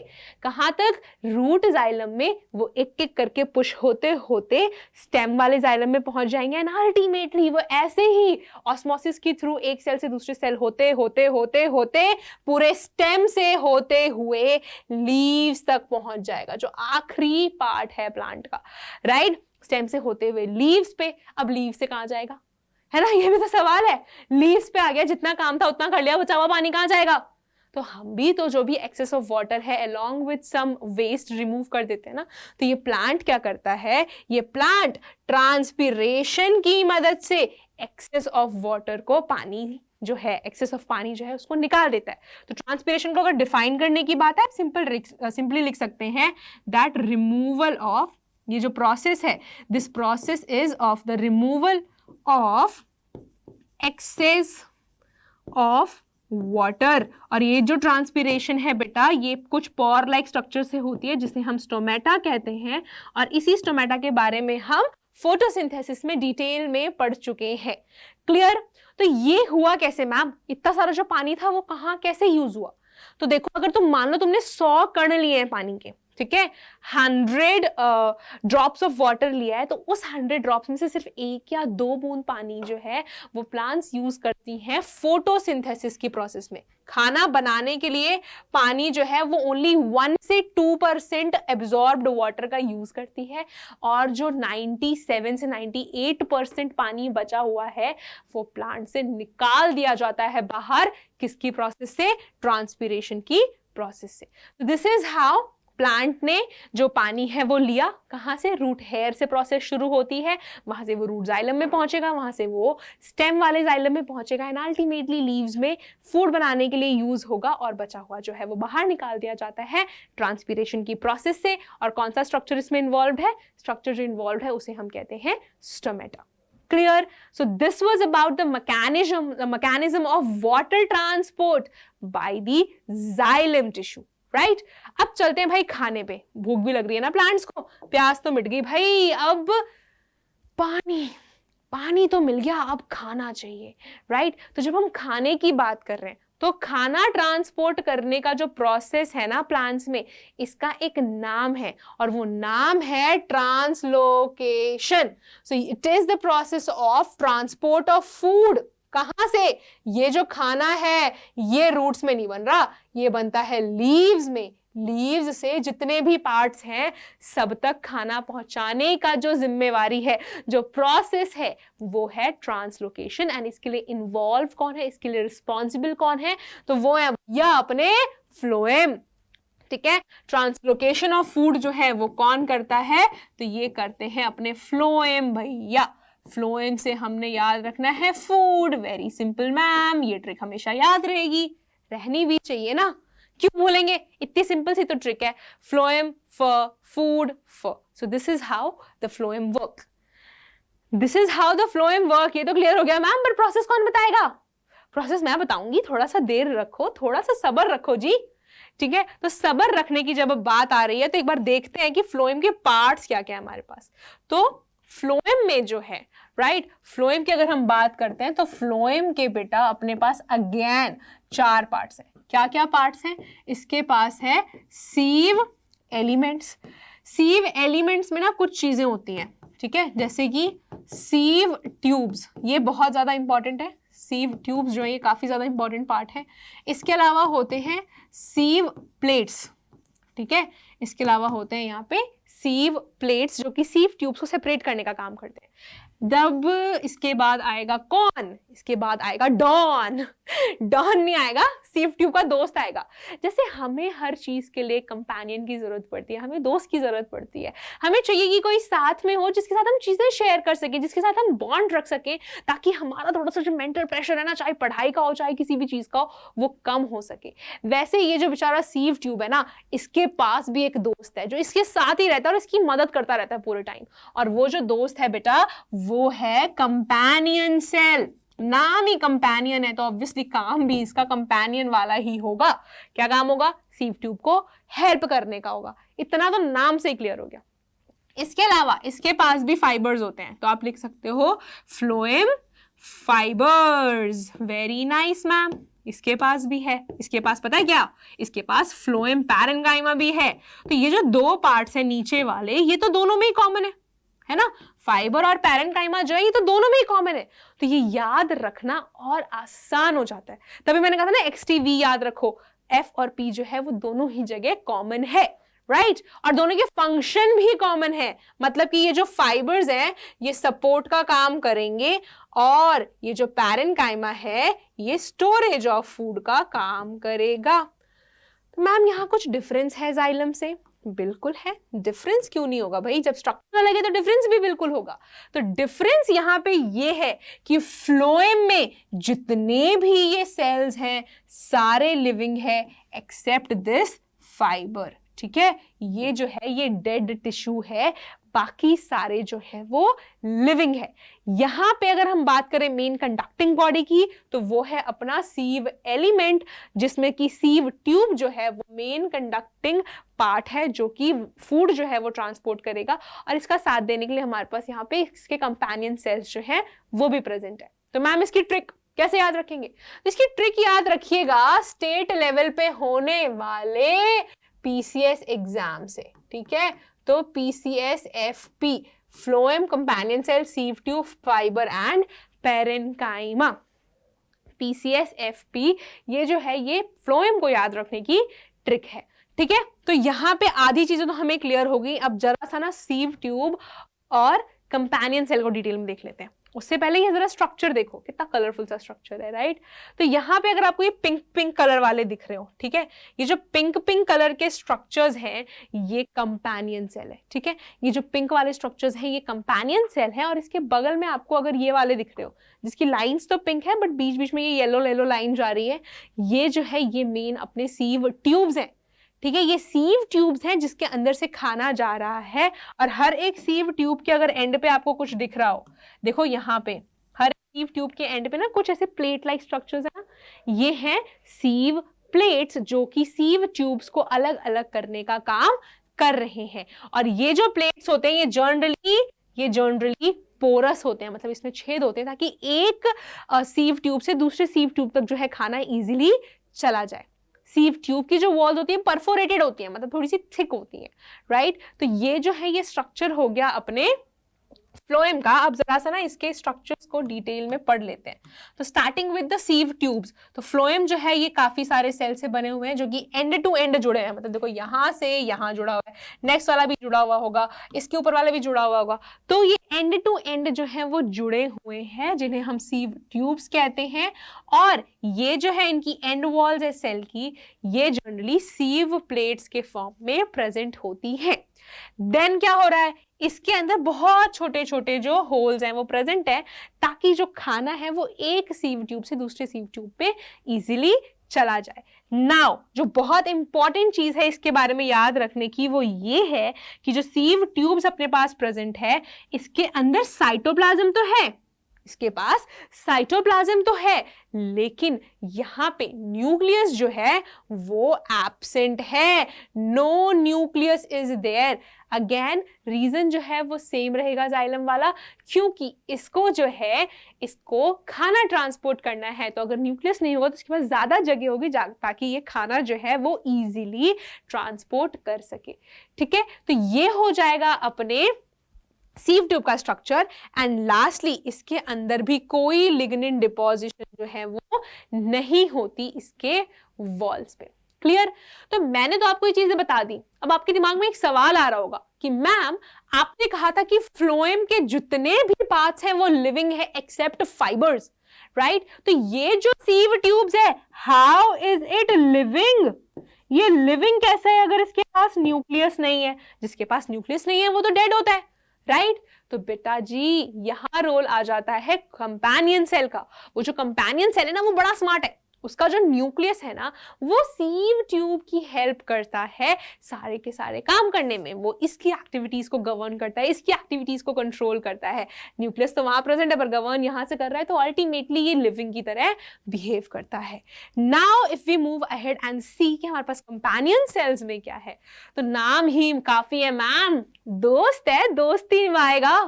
कहां तक, रूट जाइलम में, वो एक एक करके पुश होते होते स्टेम वाले जाइलम में पहुंच जाएंगे एंड अल्टीमेटली वो ऐसे ही ऑस्मोसिस के थ्रू एक सेल से दूसरे सेल होते होते होते होते पूरे स्टेम से होते हुए लीव्स तक पहुंच जाएगा, जो आखिरी पार्ट है प्लांट का, राइट। स्टेम से होते हुए लीव्स पे, अब लीव्स से कहां जाएगा, है ना, ये भी तो सवाल है। लीव्स पे आ गया, जितना काम था उतना कर लिया, बचा हुआ पानी कहां जाएगा। तो हम भी तो जो भी एक्सेस ऑफ वाटर है along with some waste remove कर देते हैं ना। तो ये प्लांट क्या करता है, ये प्लांट ट्रांसपिरेशन की मदद से एक्सेस ऑफ वाटर को, पानी जो है, एक्सेस ऑफ पानी जो है उसको निकाल देता है। तो ट्रांसपिरेशन को अगर डिफाइन करने की बात है, सिंपली लिख सकते हैं दैट रिमूवल ऑफ, ये जो प्रोसेस है, this process is of the removal of excess of water. और ये जो ट्रांसपिरेशन है बेटा, ये कुछ पोर लाइक स्ट्रक्चर से होती है जिसे हम स्टोमेटा कहते हैं, और इसी स्टोमेटा के बारे में हम फोटोसिंथेसिस में डिटेल में पढ़ चुके हैं। क्लियर। तो ये हुआ कैसे मैम, इतना सारा जो पानी था वो कहाँ कैसे यूज हुआ। तो देखो, अगर तुम मान लो तुमने 100 कण लिए हैं पानी के, ठीक है, 100 ड्रॉप्स ऑफ वाटर लिया है, तो उस 100 ड्रॉप्स में से सिर्फ 1 या 2 बूंद पानी जो है वो प्लांट्स यूज करती हैं फोटोसिंथेसिस की प्रोसेस में। खाना बनाने के लिए पानी जो है वो ओनली 1 से 2% एब्जॉर्ब्ड वाटर का यूज करती है, और जो 97 से 98% पानी बचा हुआ है वो प्लांट से निकाल दिया जाता है बाहर, किसकी प्रोसेस से, ट्रांसपिरेशन की प्रोसेस से। दिस इज हाउ प्लांट ने जो पानी है वो लिया, कहां से, रूट हेयर से प्रोसेस शुरू होती है, वहां से वो रूट जाइलम में पहुंचेगा, वहां से वो स्टेम वाले जाइलम में पहुंचेगा एंड अल्टीमेटली लीव्स में फूड बनाने के लिए यूज होगा, और बचा हुआ जो है वो बाहर निकाल दिया जाता है ट्रांसपिरेशन की प्रोसेस से। और कौन सा स्ट्रक्चर इसमें इन्वॉल्व है, स्ट्रक्चर जो इन्वॉल्व है उसे हम कहते हैं stomata. Clear? So this was about the mechanism of water transport by the xylem tissue. Right अब चलते हैं भाई खाने पे। भूख भी लग रही है ना प्लांट्स को, प्यास तो मिट गई भाई, अब पानी तो मिल गया, अब खाना चाहिए, राइट। तो जब हम खाने की बात कर रहे हैं तो खाना ट्रांसपोर्ट करने का जो प्रोसेस है ना प्लांट्स में, इसका एक नाम है, और वो नाम है translocation. So it is the process of transport of food. कहां से, ये जो खाना है ये रूट्स में नहीं बन रहा, ये बनता है लीव्स में। लीव्स से जितने भी पार्ट्स हैं सब तक खाना पहुंचाने का जो जिम्मेवारी है, जो प्रोसेस है, वो है ट्रांसलोकेशन। एंड इसके लिए इन्वॉल्व कौन है, इसके लिए रिस्पॉन्सिबल कौन है, तो वो है भैया अपने फ्लोएम, ठीक है। ट्रांसलोकेशन ऑफ फूड जो है वो कौन करता है, तो ये करते हैं अपने फ्लोएम भैया। फ्लोएम से हमने याद रखना है फूड, वेरी सिंपल मैम, ये ट्रिक हमेशा याद रहेगी, रहनी भी चाहिए ना, क्यों भूलेंगे, इतनी सिंपल सी तो ट्रिक है। Phloem for food for, so this is how the phloem work, this is how the phloem work. ये तो क्लियर हो गया मैम, पर प्रोसेस कौन बताएगा, प्रोसेस मैं बताऊंगी, थोड़ा सा देर रखो, थोड़ा सा सब्र रखो जी, ठीक है। तो सब्र रखने की जब बात आ रही है तो एक बार देखते हैं कि फ्लोएम के पार्ट्स क्या क्या है हमारे पास। तो फ्लोएम में जो है, राइट, फ्लोएम की अगर हम बात करते हैं तो फ्लोएम के बेटा अपने पास अगेन 4 पार्ट्स हैं। क्या क्या पार्ट्स हैं, इसके पास है सीव एलिमेंट्स। सीव एलिमेंट्स में ना कुछ चीजें होती हैं, ठीक है, जैसे कि सीव ट्यूब्स, ये बहुत ज्यादा इंपॉर्टेंट है। सीव ट्यूब्स जो है ये काफी ज्यादा इंपॉर्टेंट पार्ट है। इसके अलावा होते हैं सीव प्लेट्स, ठीक है, इसके अलावा होते हैं यहाँ पे सीव प्लेट्स जो कि सीव ट्यूब्स को सेपरेट करने का काम करते हैं। जब इसके बाद आएगा कौन, इसके बाद आएगा डॉन। डॉन नहीं आएगा, सीव ट्यूब का दोस्त आएगा। जैसे हमें हर चीज के लिए कंपेनियन की जरूरत पड़ती है, हमें दोस्त की जरूरत पड़ती है, हमें चाहिए कि कोई साथ में हो जिसके साथ हम चीजें शेयर कर सके, जिसके साथ हम बॉन्ड रख सके, ताकि हमारा थोड़ा सा जो मेंटल प्रेशर है ना, चाहे पढ़ाई का हो चाहे किसी भी चीज का हो, वो कम हो सके। वैसे ये जो बेचारा सीव ट्यूब है ना, इसके पास भी एक दोस्त है जो इसके साथ ही रहता है, और और इसकी मदद करता रहता है पूरे टाइम। और वो जो दोस्त है बेटा वो है कंपेनियन सेल। नाम ही कंपेनियन है तो ऑब्वियसली काम भी इसका कंपेनियन वाला ही होगा। क्या काम होगा? सीव ट्यूब को हेल्प करने का होगा। इतना तो नाम से ही क्लियर हो गया। इसके अलावा इसके पास भी फाइबर्स होते हैं, तो आप लिख सकते हो phloem fibres. Very nice ma'am, इसके पास भी है। इसके पास पता है क्या? इसके पास फ्लोएम पैरेन्काइमा भी है। तो ये जो दो पार्ट्स हैं नीचे वाले, ये तो दोनों में ही कॉमन है ना? फाइबर और पैरेन्काइमा जो है ये तो दोनों में ही कॉमन है, तो ये याद रखना और आसान हो जाता है। तभी मैंने कहा था ना XTV याद रखो, F और P जो है वो दोनों ही जगह कॉमन है, राइट? और दोनों के फंक्शन भी कॉमन है, मतलब कि ये जो फाइबर्स हैं ये सपोर्ट का काम करेंगे और ये जो पैरेन्काइमा है ये स्टोरेज ऑफ फूड का काम करेगा। तो मैम यहाँ कुछ डिफरेंस है जाइलम से? बिल्कुल है। डिफरेंस क्यों नहीं होगा भाई? जब स्ट्रक्चर अलग है तो डिफरेंस भी बिल्कुल होगा। तो डिफरेंस यहाँ पे ये है कि फ्लोएम में जितने भी ये सेल्स हैं सारे लिविंग है एक्सेप्ट दिस फाइबर, ठीक है? ये जो है ये डेड टिश्यू है, बाकी सारे जो है वो लिविंग है। यहां पे अगर हम बात करें मेन कंडक्टिंग बॉडी की तो वो है अपना सीव एलिमेंट, जिसमें कि सीव ट्यूब जो है वो मेन कंडक्टिंग पार्ट है जो कि फूड जो है वो ट्रांसपोर्ट करेगा। और इसका साथ देने के लिए हमारे पास यहाँ पे इसके कंपेनियन सेल्स जो है वो भी प्रेजेंट है। तो मैम इसकी ट्रिक कैसे याद रखेंगे? तो इसकी ट्रिक याद रखिएगा स्टेट लेवल पे होने वाले PCS एग्जाम से, ठीक है? तो PCS FP phloem companion cell sieve tube fibre and parenchyma, PCS FP ये जो है ये फ्लोएम को याद रखने की ट्रिक है, ठीक है? तो यहाँ पे आधी चीजें तो हमें क्लियर हो गई। अब जरा सा ना सीव ट्यूब और कंपेनियन सेल को डिटेल में देख लेते हैं। उससे पहले ये जरा स्ट्रक्चर देखो, कितना कलरफुल सा स्ट्रक्चर है, राइट? तो यहाँ पे अगर आपको ये पिंक पिंक कलर वाले दिख रहे हो, ठीक है, ये जो पिंक पिंक कलर के स्ट्रक्चर्स हैं ये कंपेनियन सेल है, ठीक है? ये जो पिंक वाले स्ट्रक्चर्स हैं ये कंपेनियन सेल है। और इसके बगल में आपको अगर ये वाले दिख रहे हो जिसकी लाइंस तो पिंक है बट बीच बीच में ये येलो येलो लाइन जा रही है, ये जो है ये मेन अपने सीव ट्यूब्स हैं, ठीक है? ये सीव ट्यूब्स हैं जिसके अंदर से खाना जा रहा है। और हर एक सीव ट्यूब के अगर एंड पे आपको कुछ दिख रहा हो, देखो यहाँ पे हर सीव ट्यूब के एंड पे ना कुछ ऐसे प्लेट लाइक स्ट्रक्चर्स है ना, ये हैं सीव प्लेट्स जो कि सीव ट्यूब्स को अलग अलग करने का काम कर रहे हैं। और ये जो प्लेट्स होते हैं ये जनरली पोरस होते हैं, मतलब इसमें छेद होते हैं ताकि एक सीव ट्यूब से दूसरे सीव ट्यूब तक जो है खाना इजीली चला जाए। सीव ट्यूब की जो वॉल होती है परफोरेटेड होती है, मतलब थोड़ी सी थिक होती है, राइट? तो ये जो है ये स्ट्रक्चर हो गया अपने फ्लोएम का। अब जरा सा ना इसके स्ट्रक्चर्स को डिटेल में पढ़ लेते हैं। तो starting with the sieve tubes, तो फ्लोएम जो है ये काफी सारे सेल से बने हुए हैं जो कि एंड टू एंड जुड़े हैं, मतलब देखो यहाँ से यहाँ जुड़ा हुआ है, नेक्स्ट वाला भी जुड़ा हुआ होगा, इसके ऊपर वाला भी जुड़ा हुआ होगा। तो ये एंड टू एंड जो है वो जुड़े हुए हैं जिन्हें हम सीव ट्यूब्स कहते हैं। और ये जो है इनकी एंड वॉल्स है सेल की, ये जनरली सीव प्लेट्स के फॉर्म में प्रेजेंट होती है। देन क्या हो रहा है, इसके अंदर बहुत छोटे छोटे जो होल्स हैं वो प्रेजेंट है ताकि जो खाना है वो एक सीव ट्यूब से दूसरे सीव ट्यूब पे इजीली चला जाए। नाउ जो बहुत इंपॉर्टेंट चीज है इसके बारे में याद रखने की वो ये है कि जो सीव ट्यूब्स अपने पास प्रेजेंट है इसके अंदर साइटोप्लाज्म तो है, इसके पास साइटोप्लाज्म तो है, लेकिन यहाँ पे न्यूक्लियस जो है वो एब्सेंट है। No nucleus is there. Again reason जो है वो सेम रहेगा जाइलम वाला, क्योंकि इसको जो है इसको खाना ट्रांसपोर्ट करना है, तो अगर न्यूक्लियस नहीं होगा तो इसके पास ज्यादा जगह होगी ताकि ये खाना जो है वो इजीली ट्रांसपोर्ट कर सके, ठीक है? तो ये हो जाएगा अपने सीव ट्यूब का स्ट्रक्चर। एंड लास्टली इसके अंदर भी कोई लिग्निन डिपॉजिशन जो है वो नहीं होती इसके वॉल्स पे। क्लियर? तो मैंने तो आपको ये चीजें बता दी। अब आपके दिमाग में एक सवाल आ रहा होगा कि मैम आपने कहा था कि फ्लोएम के जितने भी पार्ट्स हैं वो लिविंग है एक्सेप्ट फाइबर्स, राइट? तो ये जो सीव ट्यूब्स है हाउ इज इट लिविंग? ये लिविंग कैसे है अगर इसके पास न्यूक्लियस नहीं है? जिसके पास न्यूक्लियस नहीं है वो तो डेड होता है, राइट? तो बेटा जी यहां रोल आ जाता है कंपेनियन सेल का। वो जो कंपेनियन सेल है ना वो बड़ा स्मार्ट है, उसका जो न्यूक्लियस है ना, वो सीव ट्यूब की हेल्प करता है सारे के सारे काम करने में। वो इसकी एक्टिविटीज को गवर्न करता है, इसकी एक्टिविटीज को कंट्रोल करता है। न्यूक्लियस तो वहां प्रेजेंट है पर गवर्न यहां से कर रहा है, तो अल्टीमेटली ये लिविंग की तरह बिहेव करता है। Now if we move ahead and see कि हमारे पास कंपेनियन सेल्स में क्या है, तो नाम ही काफी है मैम, दोस्त है, दोस्ती निभाएगा,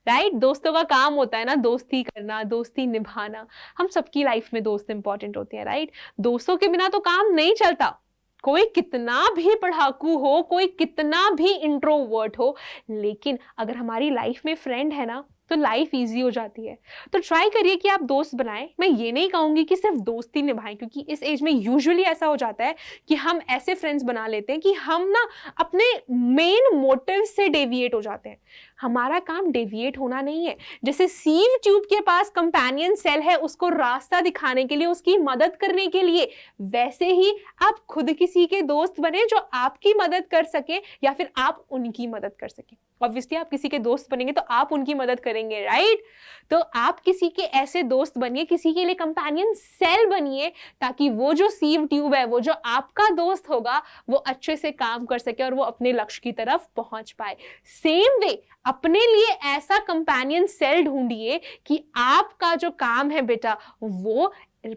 राइट? दोस्तों का काम होता है ना दोस्ती करना, दोस्ती निभाना। हम सबकी लाइफ में दोस्त इंपॉर्टेंट होते हैं, राइट? दोस्तों के बिना तो काम नहीं चलता। कोई कितना भी पढ़ाकू हो, कोई कितना भी इंट्रोवर्ट हो, लेकिन अगर हमारी लाइफ में फ्रेंड है ना, तो लाइफ इजी हो जाती है। तो ट्राई करिए कि आप दोस्त बनाएं। मैं ये नहीं कहूंगी कि सिर्फ दोस्ती निभाएं, क्योंकि इस एज में यूजुअली ऐसा हो जाता है कि हम ऐसे फ्रेंड्स बना लेते हैं कि हम ना अपने मेन मोटिव से डेविएट हो जाते हैं। हमारा काम डेविएट होना नहीं है। जैसे सीव ट्यूब के पास कंपेनियन सेल है उसको रास्ता दिखाने के लिए, उसकी मदद करने के लिए, वैसे ही आप खुद किसी के दोस्त बने जो आपकी मदद कर सके या फिर आप उनकी मदद कर सके। ऑब्वियसली आप किसी के दोस्त बनेंगे तो आप उनकी मदद करेंगे, राइट? तो आप किसी के ऐसे दोस्त बनिए, किसी के लिए कंपेनियन सेल बनिए, ताकि वो जो सीव ट्यूब है, वो जो आपका दोस्त होगा, वो अच्छे से काम कर सके और वो अपने लक्ष्य की तरफ पहुंच पाए। सेम वे अपने लिए ऐसा कंपेनियन सेल ढूंढिए कि आपका जो काम है बेटा, वो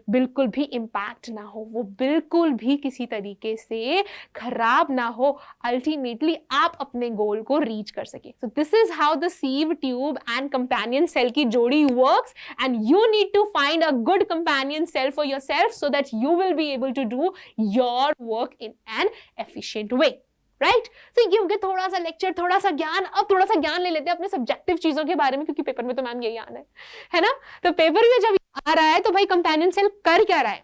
बिल्कुल भी इम्पैक्ट ना हो, वो बिल्कुल भी किसी तरीके से खराब ना हो, अल्टीमेटली आप अपने गोल को रीच कर सके। So this is how the sieve tube and companion cell की जोड़ी works, and you need to find a good companion cell for yourself so that you will be able to do your work in an efficient way, right? तो ये हो गया थोड़ा सा lecture, थोड़ा सा ज्ञान। अब थोड़ा सा ज्ञान ले लेते हैं अपने सब्जेक्टिव चीजों के बारे में, क्योंकि पेपर में तो मैम यही आना है ना? तो पेपर में जब आ रहा है तो भाई कंपेनियन सेल कर क्या रहा है?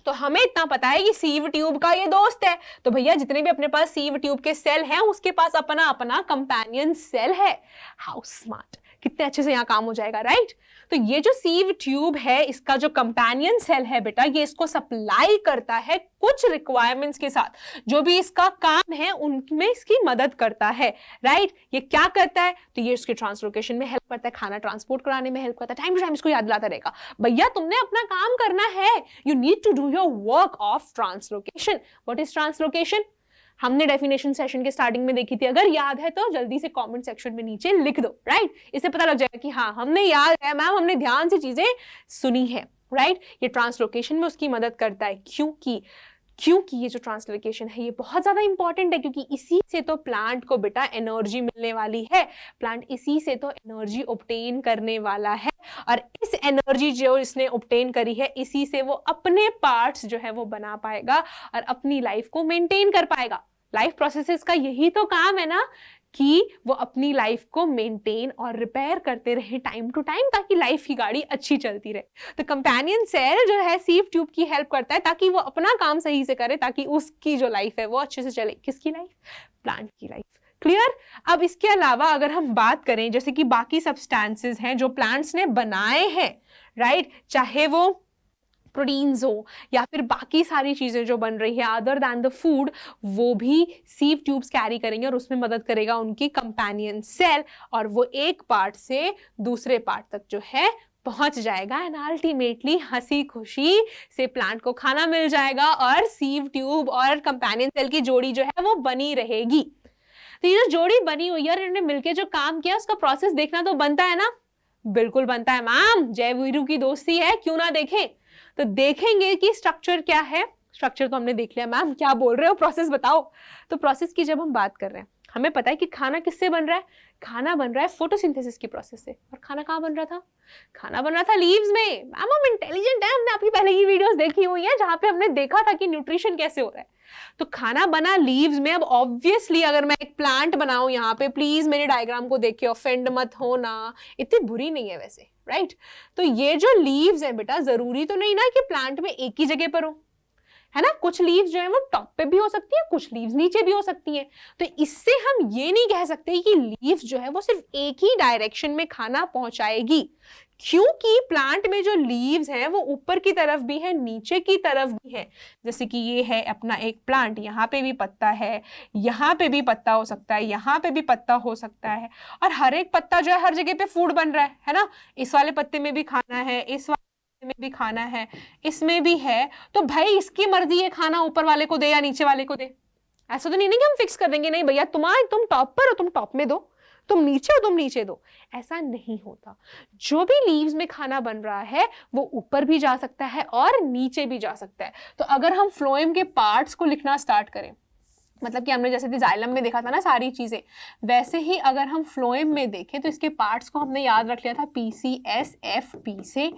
तो हमें इतना पता है कि सीव ट्यूब का ये दोस्त है, तो भैया जितने भी अपने पास सीव ट्यूब के सेल हैं उसके पास अपना अपना कंपेनियन सेल है। हाउ स्मार्ट, कितने अच्छे से यहाँ काम हो जाएगा, राइट? तो ये जो सीव ट्यूब है, इसका जो कंपेनियन सेल है बेटा, ये इसको सप्लाई करता है कुछ रिक्वायरमेंट्स के साथ। जो भी इसका काम है उनमें इसकी मदद करता है, राइट? ये क्या करता है? तो ये इसके ट्रांसलोकेशन में हेल्प करता है, खाना ट्रांसपोर्ट कराने में हेल्प करता है, टाइम टू टाइम इसको याद दिलाता रहेगा, भैया तुमने अपना काम करना है, you need to do your work of translocation. What is translocation? हमने डेफिनेशन सेशन के स्टार्टिंग में देखी थी, अगर याद है तो जल्दी से कमेंट सेक्शन में नीचे लिख दो, राइट? इससे पता लग जाएगा कि हाँ हमने याद है मैम, हमने ध्यान से चीजें सुनी है, राइट? ये ट्रांसलोकेशन में उसकी मदद करता है, क्योंकि ये जो ट्रांसलोकेशन है ये बहुत ज्यादा इंपॉर्टेंट है, क्योंकि इसी से तो प्लांट को बेटा एनर्जी मिलने वाली है, प्लांट इसी से तो एनर्जी ऑब्टेन करने वाला है, और इस एनर्जी जो इसने ऑब्टेन करी है, इसी से वो अपने पार्ट्स जो है वो बना पाएगा और अपनी लाइफ को मेंटेन कर पाएगा। लाइफ प्रोसेसेस का यही तो काम है ना, कि वो अपनी लाइफ को मेंटेन और रिपेयर करते रहे टाइम टू टाइम, ताकि लाइफ की गाड़ी अच्छी चलती रहे। तो कंपेनियन सेल जो है सीव ट्यूब की हेल्प करता है ताकि वो अपना काम सही से करे, ताकि उसकी जो लाइफ है वो अच्छे से चले। किसकी लाइफ? प्लांट की लाइफ। क्लियर? अब इसके अलावा अगर हम बात करें जैसे कि बाकी सब्सटेंसेस हैं जो प्लांट्स ने बनाए हैं, राइट? चाहे वो प्रोटीन्स हो या फिर बाकी सारी चीजें जो बन रही है अदर दैन द फूड, वो भी सीव ट्यूब्स कैरी करेंगे और उसमें मदद करेगा उनकी कंपेनियन सेल, और वो एक पार्ट से दूसरे पार्ट तक जो है पहुंच जाएगा, एंड अल्टीमेटली हंसी खुशी से प्लांट को खाना मिल जाएगा और सीव ट्यूब और कंपेनियन सेल की जोड़ी जो है वो बनी रहेगी। तो ये जो जोड़ी बनी हुई है और इन्होंने मिलकर जो काम किया उसका प्रोसेस देखना तो बनता है ना? बिल्कुल बनता है मैम, जय वीरू की दोस्ती है, क्यों ना देखें। तो देखेंगे कि स्ट्रक्चर क्या है। स्ट्रक्चर तो हमने देख लिया, मैम क्या बोल रहे हो, प्रोसेस बताओ। तो प्रोसेस की जब हम बात कर रहे हैं, हमें पता है कि खाना किससे बन रहा है? खाना बन रहा है फोटोसिंथेसिस की प्रोसेस से। और खाना कहाँ बन रहा था? खाना बन रहा था लीव्स में। मैम हम इंटेलिजेंट है, हमने आपकी पहले की वीडियोस देखी हुई है जहां पे हमने देखा था कि न्यूट्रिशन कैसे हो रहा है। तो खाना बना लीव्स में। अब ऑब्वियसली अगर मैं एक प्लांट बनाऊं यहाँ पे, प्लीज मेरे डायग्राम को देखिए, ऑफेंड मत होना, इतनी बुरी नहीं है वैसे, राइट? तो ये जो लीव्स है बेटा, जरूरी तो नहीं ना कि प्लांट में एक ही जगह पर हो, है ना? कुछ लीव्स जो है वो टॉप पे भी हो सकती है, कुछ लीव्स नीचे भी हो सकती है। तो इससे हम ये नहीं कह सकते कि लीव्स जो है वो सिर्फ एक ही डायरेक्शन में खाना पहुंचाएगी, क्योंकि प्लांट में जो लीव्स हैं वो ऊपर की तरफ भी है, नीचे की तरफ भी है। जैसे कि ये है अपना एक प्लांट, यहाँ पे भी पत्ता है, यहाँ पे भी पत्ता हो सकता है, यहाँ पे भी पत्ता हो सकता है, और हर एक पत्ता जो है हर जगह पे फूड बन रहा है ना? इस वाले पत्ते में भी खाना है, इस वाले में भी खाना है, इसमें भी है, तो भाई इसकी मर्जी है खाना ऊपर वाले को दे या नीचे वाले को दे। ऐसा तो नहीं कि हम फिक्स कर देंगे नहीं भैया तुम टॉप पर हो तुम टॉप में दो, तुम नीचे हो तुम नीचे दो, ऐसा नहीं होता। जो भी लीव्स में खाना बन रहा है वो ऊपर भी जा सकता है और नीचे भी जा सकता है। तो अगर हम फ्लोएम के पार्ट्स को लिखना स्टार्ट करें, मतलब कि हमने जैसे जाइलम में देखा था ना सारी चीजें, वैसे ही अगर हम फ्लोएम में देखें तो इसके पार्ट्स को हमने याद रख लिया था PCSFP से।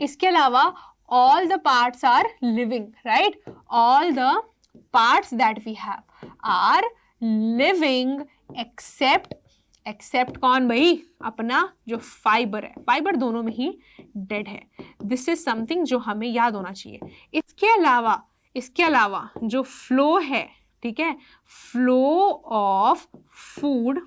इसके अलावा all the parts are living, right, all the parts that we have are living except कौन भाई, अपना जो फाइबर है, फाइबर दोनों में ही डेड है। दिस इज समथिंग जो हमें याद होना चाहिए। इसके अलावा जो फ्लो है, ठीक है, फ्लो ऑफ फूड,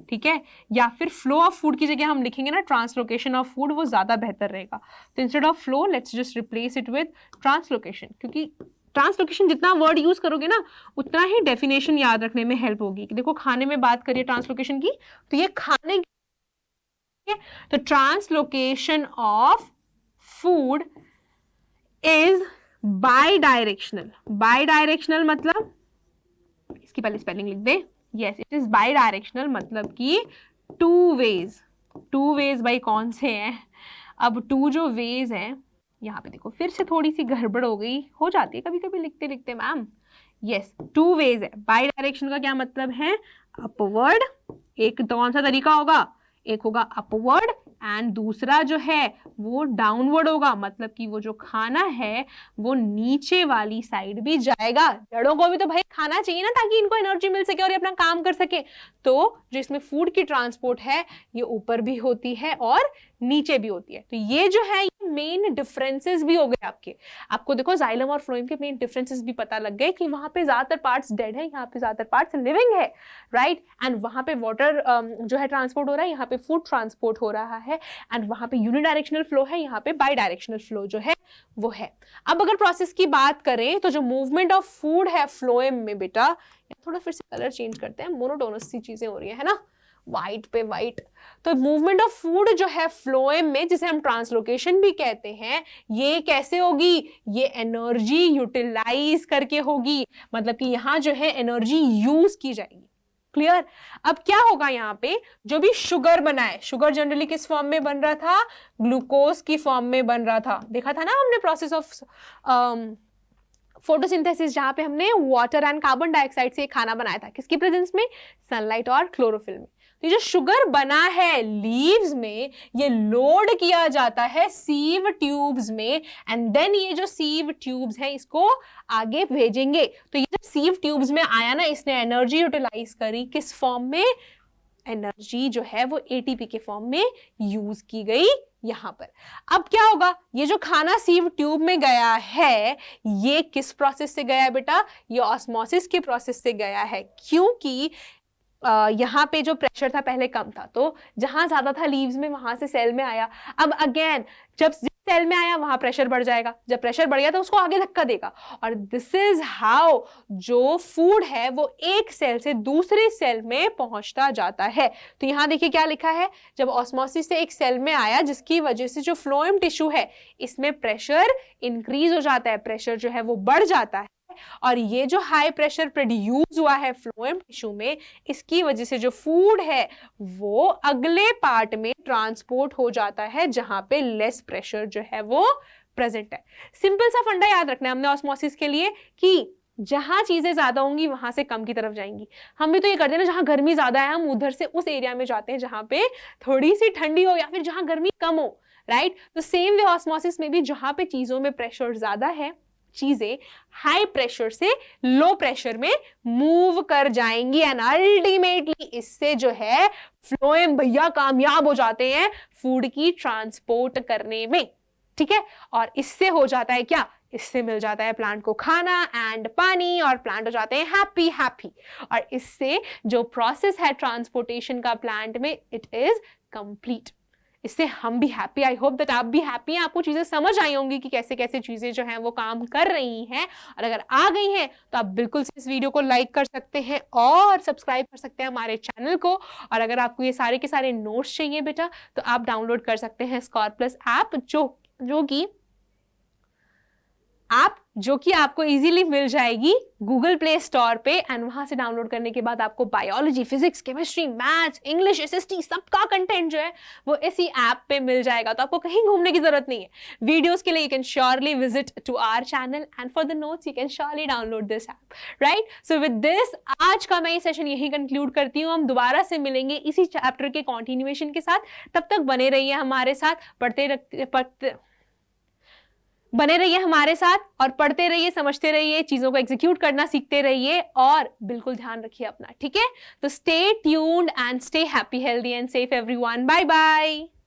ठीक है, या फिर फ्लो ऑफ फूड की जगह हम लिखेंगे ना ट्रांसलोकेशन ऑफ फूड, वो ज्यादा बेहतर रहेगा। तो instead of flow let's just replace it with translocation, क्योंकि ट्रांसलोकेशन जितना वर्ड यूज करोगे ना उतना ही डेफिनेशन याद रखने में हेल्प होगी। कि देखो खाने में बात करिए ट्रांसलोकेशन की, तो ये खाने की, तो translocation of food is bidirectional मतलब, इसकी पहले स्पेलिंग लिख दे, yes it is bidirectional मतलब कि टू वेज भाई कौन से हैं, अब टू जो वेज हैं, यहाँ पे देखो फिर से थोड़ी सी गड़बड़ हो जाती है कभी कभी लिखते लिखते मैम। यस टू वेज है, बाई डायरेक्शन का क्या मतलब है, अपवर्ड, एक तो कौन सा तरीका होगा, एक होगा अपवर्ड एंड दूसरा जो है वो डाउनवर्ड होगा, मतलब कि वो जो खाना है वो नीचे वाली साइड भी जाएगा। जड़ों को भी तो भाई खाना चाहिए ना ताकि इनको एनर्जी मिल सके और ये अपना काम कर सके। तो जो इसमें फूड की ट्रांसपोर्ट है ये ऊपर भी होती है और नीचे भी होती है। तो ये जो है ये मेन डिफरेंसेस भी हो गए आपको देखो जाइलम और फ्लोएम के मेन डिफरेंसेस भी पता लग गए कि वहां पे ज्यादातर पार्ट्स डेड है, यहाँ पे ज्यादातर पार्ट्स लिविंग है, राइट। एंड वहां पे वाटर जो है ट्रांसपोर्ट हो रहा है, यहाँ पे फूड ट्रांसपोर्ट हो रहा है, एंड वहां पे यूनिडायरेक्शनल फ्लो है, यहाँ पे बाई डायरेक्शनल फ्लो जो है वो है। अब अगर प्रोसेस की बात करें तो जो मूवमेंट ऑफ फूड है फ्लोएम में, बेटा थोड़ा फिर से कलर चेंज करते हैं, मोनोटोनस सी चीजें हो रही है ना, व्हाइट पे व्हाइट। तो मूवमेंट ऑफ फूड जो है फ्लोएम में, जिसे हम ट्रांसलोकेशन भी कहते हैं, ये कैसे होगी, ये एनर्जी यूटिलाइज करके होगी, मतलब कि यहां जो है एनर्जी यूज की जाएगी। क्लियर। अब क्या होगा यहाँ पे, जो भी शुगर बना है, शुगर जनरली किस फॉर्म में बन रहा था, ग्लूकोज की फॉर्म में बन रहा था। देखा था ना हमने प्रोसेस ऑफ फोटोसिंथेसिस, जहां पे हमने वाटर एंड कार्बन डाइऑक्साइड से खाना बनाया था, किसकी प्रेजेंस में, सनलाइट और क्लोरोफिल में। तो ये जो शुगर बना है लीव्स में, ये लोड किया जाता है सीव ट्यूब्स में, एंड देन ये जो सीव ट्यूब्स हैं इसको आगे भेजेंगे। तो ये जो सीव ट्यूब्स में आया ना, इसने एनर्जी यूटिलाइज करी, किस फॉर्म में, एनर्जी जो है वो एटीपी के फॉर्म में यूज की गई यहां पर। अब क्या होगा, ये जो खाना सीव ट्यूब में गया है ये किस प्रोसेस से गया है बेटा, ये ऑस्मोसिस के प्रोसेस से गया है, क्योंकि यहाँ पे जो प्रेशर था पहले कम था, तो जहां ज्यादा था लीव्स में वहां से सेल में आया। अब अगेन जब सेल में आया वहां प्रेशर बढ़ जाएगा, जब प्रेशर बढ़ गया तो उसको आगे धक्का देगा, और दिस इज हाउ जो फूड है वो एक सेल से दूसरे सेल में पहुंचता जाता है। तो यहाँ देखिए क्या लिखा है, जब ऑस्मोसिस से एक सेल में आया जिसकी वजह से जो फ्लोएम टिश्यू है इसमें प्रेशर इंक्रीज हो जाता है, प्रेशर जो है वो बढ़ जाता है, और ये जो हाई प्रेशर प्रोड्यूस हुआ है फ्लोएम टिश्यू में, इसकी वजह से जो फूड है वो अगले पार्ट में ट्रांसपोर्ट हो जाता है जहां पे लेस प्रेशर जो है वो प्रेजेंट है। सिंपल सा फंडा याद रखना है हमने ऑस्मोसिस के लिए कि जहां चीजें ज्यादा होंगी वहां से कम की तरफ जाएंगी। हम भी तो ये करते हैं ना, जहां गर्मी ज्यादा है हम उधर से उस एरिया में जाते हैं जहां पे थोड़ी सी ठंडी हो या फिर जहां गर्मी कम हो, राइट। तो सेम वे ऑस्मोसिस में भी जहां पे चीजों में प्रेशर ज्यादा है, चीजें हाई प्रेशर से लो प्रेशर में मूव कर जाएंगी, एंड अल्टीमेटली इससे जो है फ्लोएम भैया कामयाब हो जाते हैं फूड की ट्रांसपोर्ट करने में, ठीक है। और इससे हो जाता है क्या, इससे मिल जाता है प्लांट को खाना एंड पानी, और प्लांट हो जाते हैं हैप्पी। और इससे जो प्रोसेस है ट्रांसपोर्टेशन का प्लांट में, इट इज कंप्लीट। इससे हम भी हैप्पी, आई होप दैट आप भी हैप्पी हैं, आपको चीजें समझ आई होंगी कि कैसे कैसे चीजें जो हैं वो काम कर रही हैं। और अगर आ गई हैं तो आप बिल्कुल से इस वीडियो को लाइक कर सकते हैं और सब्सक्राइब कर सकते हैं हमारे चैनल को। और अगर आपको ये सारे के सारे नोट्स चाहिए बेटा तो आप डाउनलोड कर सकते हैं स्कॉर प्लस ऐप, जो कि ऐप जो कि आपको इजीली मिल जाएगी गूगल प्ले स्टोर पे, एंड वहां से डाउनलोड करने के बाद आपको biology, physics, chemistry, maths, English, SST सबका कंटेंट जो है वो इसी ऐप पे मिल जाएगा। तो आपको कहीं घूमने की जरूरत नहीं है। वीडियोस के लिए you can surely visit to our channel, and for the notes you can surely download this app, right? So with this आज का मैं ये सेशन यही कंक्लूड करती हूँ। हम दोबारा से मिलेंगे इसी चैप्टर के कॉन्टिन्यूएशन के साथ। तब तक बने रहिए हमारे साथ, बने रहिए हमारे साथ और पढ़ते रहिए, समझते रहिए, चीजों को एग्जीक्यूट करना सीखते रहिए, और बिल्कुल ध्यान रखिए अपना, ठीक है? तो stay tuned and stay happy, healthy and safe everyone. Bye bye.